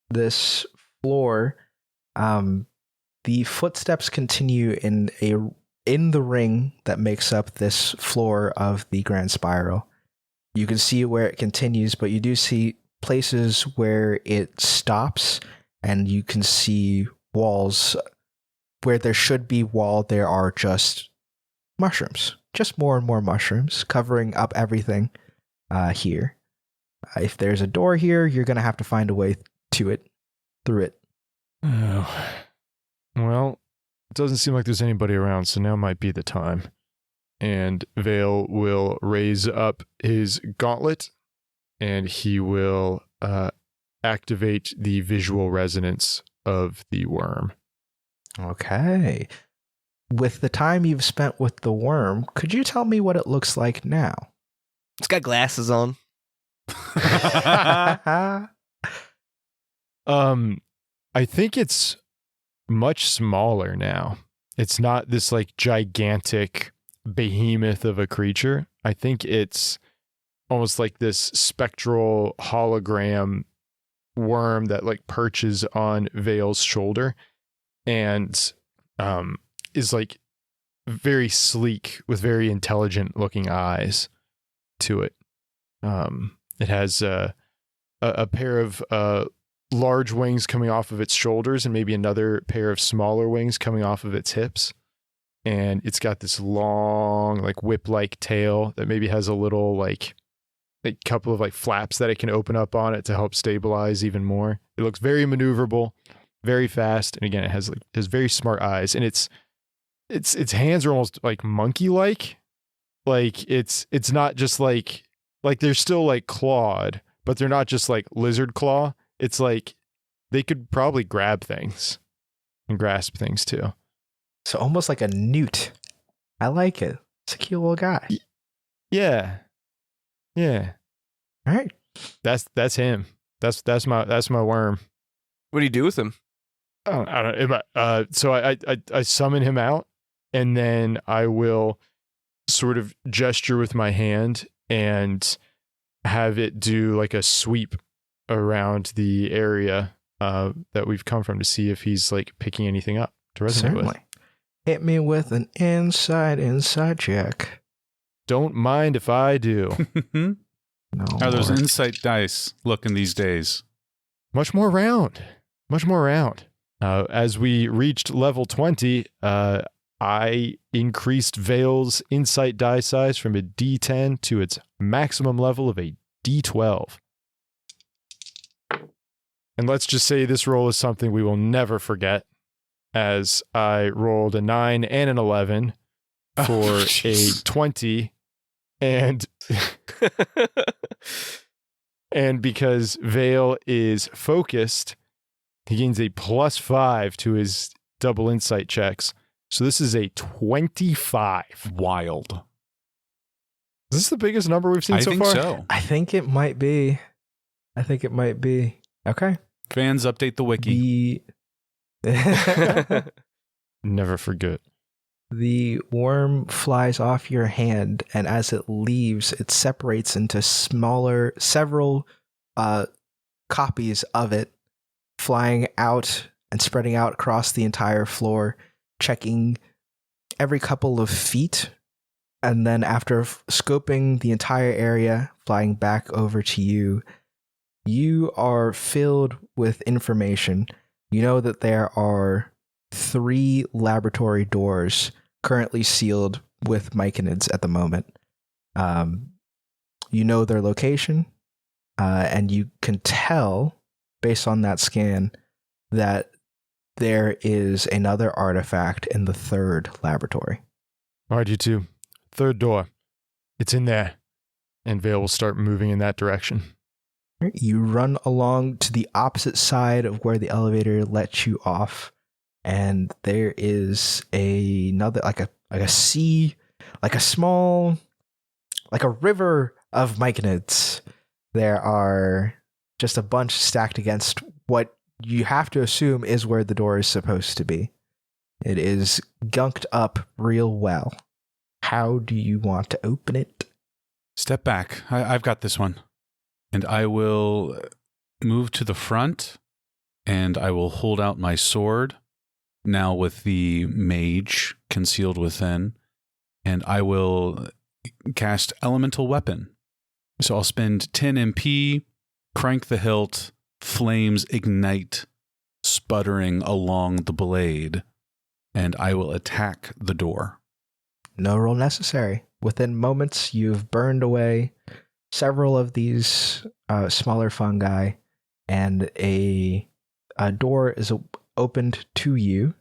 this floor. The footsteps continue in the ring that makes up this floor of the grand spiral. You can see where it continues, but you do see places where it stops, and you can see walls where there should be wall. There are just mushrooms, just more and more mushrooms covering up everything here. If there's a door here, you're going to have to find a way through it. Oh. Well, it doesn't seem like there's anybody around, so now might be the time. And Vale will raise up his gauntlet and he will activate the visual resonance of the worm. Okay. With the time you've spent with the worm, could you tell me what it looks like now? It's got glasses on. I think it's much smaller now. It's not this like gigantic behemoth of a creature. I think it's almost like this spectral hologram worm that like perches on Vale's shoulder and is like very sleek with very intelligent looking eyes to it. It has a pair of large wings coming off of its shoulders and maybe another pair of smaller wings coming off of its hips. And it's got this long, like whip-like tail that maybe has a little like a couple of like flaps that it can open up on it to help stabilize even more. It looks very maneuverable, very fast, and again, it has very smart eyes, and its hands are almost like monkey-like. Like it's not just like they're still like clawed, but they're not just like lizard claw. It's like they could probably grab things and grasp things too. So almost like a newt. I like it. It's a cute little guy. Yeah. Yeah. All right. That's him. That's my worm. What do you do with him? I don't know. So I summon him out, and then I will sort of gesture with my hand and have it do like a sweep around the area that we've come from to see if he's like picking anything up to resonate Certainly. with. Hit me with an inside check. Don't mind if I do. No. How those Lord. insight dice looking these days? Much more round. As we reached level 20, I increased Vale's insight die size from a D10 to its maximum level of a D12. And let's just say this roll is something we will never forget, as I rolled a 9 and an 11 for a 20, and and because Vale is focused, he gains a +5 to his double insight checks. So this is a 25. Wild. Is this the biggest number we've seen I so think far? so. I think it might be. Okay. Fans, update the wiki. Never forget. The worm flies off your hand, and as it leaves, it separates into several copies of it, flying out and spreading out across the entire floor, checking every couple of feet, and then after scoping the entire area, flying back over to you. You are filled with information. You know that there are 3 laboratory doors currently sealed with myconids at the moment. You know their location, and you can tell, based on that scan, that there is another artifact in the 3rd laboratory. All right, you two. 3rd door. It's in there. And Vale will start moving in that direction. You run along to the opposite side of where the elevator lets you off, and there is another like a sea, like a river of myconids. There are just a bunch stacked against what you have to assume is where the door is supposed to be. It is gunked up real well. How do you want to open it? Step back. I've got this one. And I will move to the front, and I will hold out my sword, now with the mage concealed within, and I will cast Elemental Weapon. So I'll spend 10 MP, crank the hilt, flames ignite, sputtering along the blade, and I will attack the door. No roll necessary. Within moments, you've burned away several of these smaller fungi, and a door is opened to you.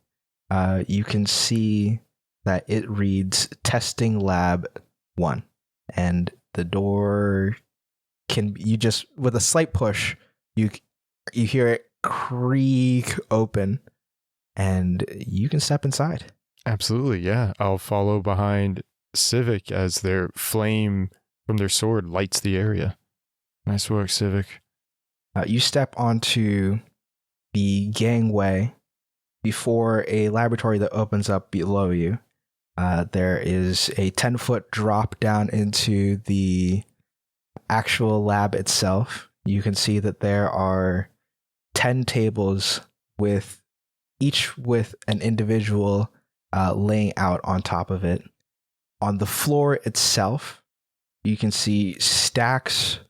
You can see that it reads Testing Lab 1, and the door you just, with a slight push, you hear it creak open, and you can step inside. Absolutely, yeah. I'll follow behind Civic as their flame from their sword lights the area. Nice work, Civic. You step onto the gangway before a laboratory that opens up below you. There is a 10-foot drop down into the actual lab itself. You can see that there are 10 tables with each with an individual laying out on top of it. On the floor itself, you can see stacks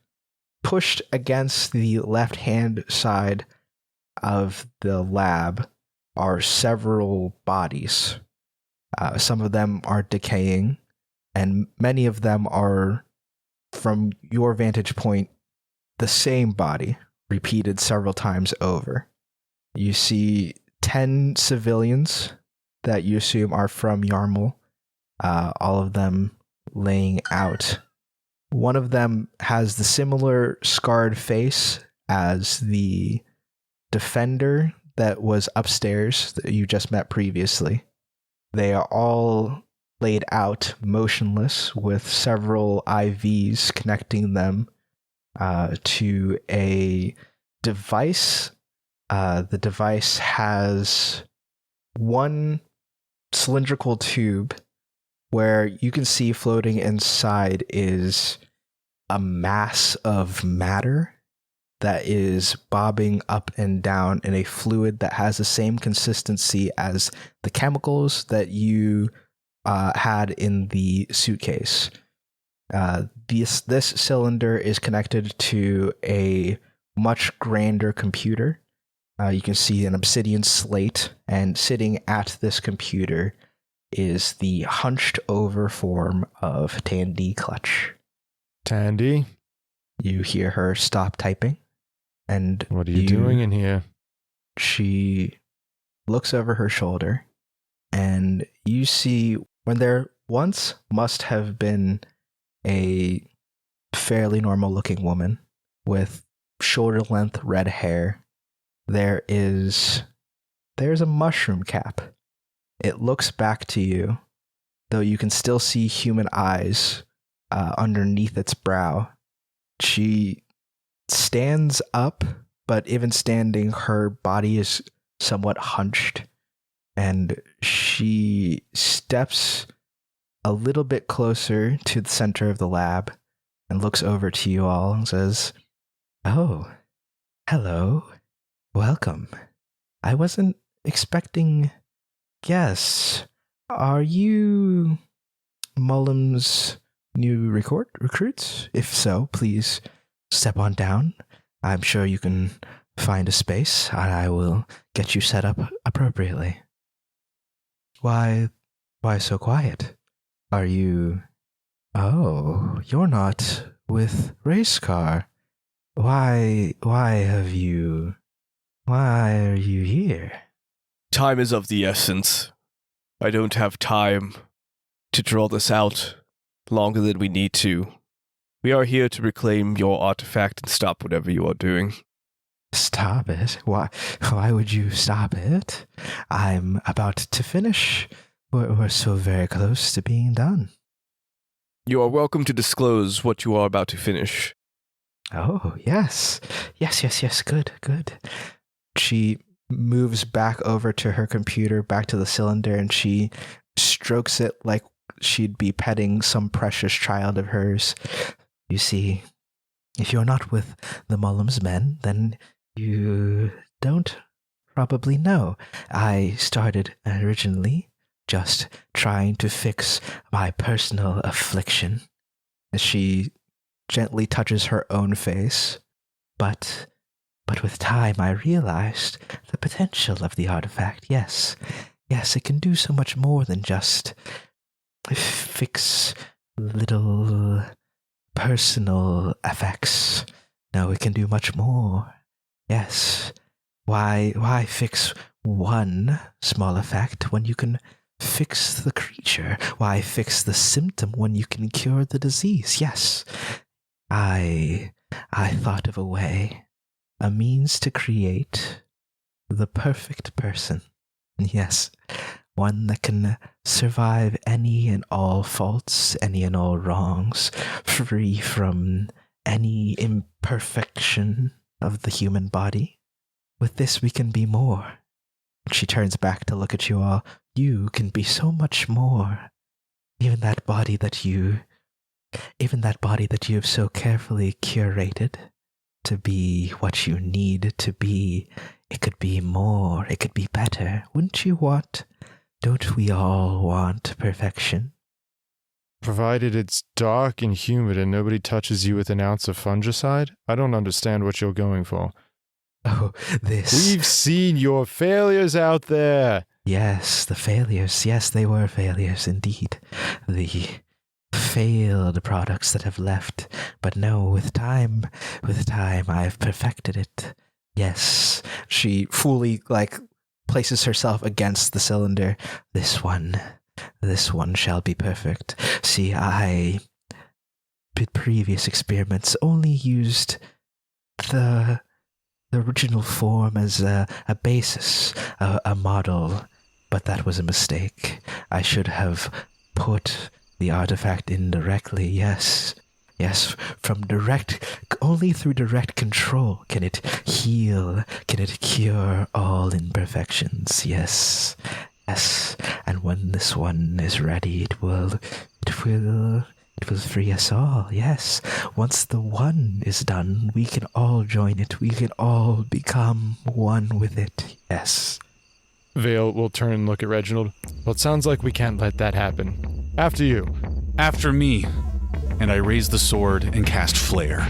pushed against the left-hand side of the lab are several bodies. Some of them are decaying, and many of them are, from your vantage point, the same body, repeated several times over. You see 10 civilians that you assume are from Yarmul, all of them laying out. One of them has the similar scarred face as the defender that was upstairs that you just met previously. They are all laid out motionless with several IVs connecting them to a device. The device has one cylindrical tube where you can see floating inside is a mass of matter that is bobbing up and down in a fluid that has the same consistency as the chemicals that you had in the suitcase. This cylinder is connected to a much grander computer. You can see an obsidian slate, and sitting at this computer is the hunched over form of Tandy Clutch. Tandy? You hear her stop typing, and what are you doing in here? She looks over her shoulder, and you see when there once must have been a fairly normal looking woman with shoulder length red hair. There's a mushroom cap. It looks back to you, though you can still see human eyes underneath its brow. She stands up, but even standing, her body is somewhat hunched, and she steps a little bit closer to the center of the lab and looks over to you all and says, "Oh, hello. Welcome. I wasn't expecting guests. Are you Mullum's new recruits? If so, please step on down. I'm sure you can find a space, and I will get you set up appropriately." Why so quiet? Are you... Oh, you're not with Racecar. Why are you here? Time is of the essence. I don't have time to draw this out longer than we need to. We are here to reclaim your artifact and stop whatever you are doing. Stop it? Why would you stop it? I'm about to finish. We're so very close to being done. You are welcome to disclose what you are about to finish. Oh, yes. Yes. Good. She moves back over to her computer, back to the cylinder, and she strokes it like she'd be petting some precious child of hers. You see, if you're not with the Mullum's men, then you don't probably know. I started originally just trying to fix my personal affliction. As she gently touches her own face. But with time I realized the potential of the artifact. Yes, it can do so much more than just fix little personal effects. No, it can do much more. Yes. Why fix one small effect when you can fix the creature? Why fix the symptom when you can cure the disease? Yes. I I thought of a way, a means to create the perfect person. Yes, one that can survive any and all faults, any and all wrongs, free from any imperfection of the human body. With this, we can be more. She turns back to look at you all. You can be so much more. Even that body that you have so carefully curated to be what you need to be. It could be more. It could be better. Wouldn't you want? Don't we all want perfection? Provided it's dark and humid and nobody touches you with an ounce of fungicide? I don't understand what you're going for. Oh, this. We've seen your failures out there. Yes, the failures. Yes, they were failures indeed. The failed products that have left. But no, with time, I've perfected it. Yes. She fully, places herself against the cylinder. This one shall be perfect. See, I, in previous experiments, only used the original form as a basis, a model, but that was a mistake. I should have put the artifact in directly, yes, only through direct control can it heal, can it cure all imperfections, yes, and when this one is ready, it will free us all, yes. Once the one is done, we can all join it. We can all become one with it, yes. Vale will turn and look at Reginald. Well, it sounds like we can't let that happen. After you. After me. And I raise the sword and cast Flare.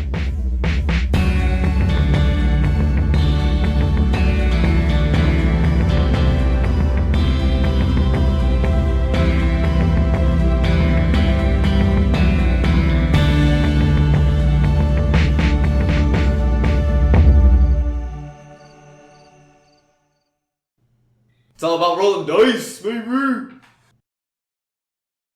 It's all about rolling dice, baby!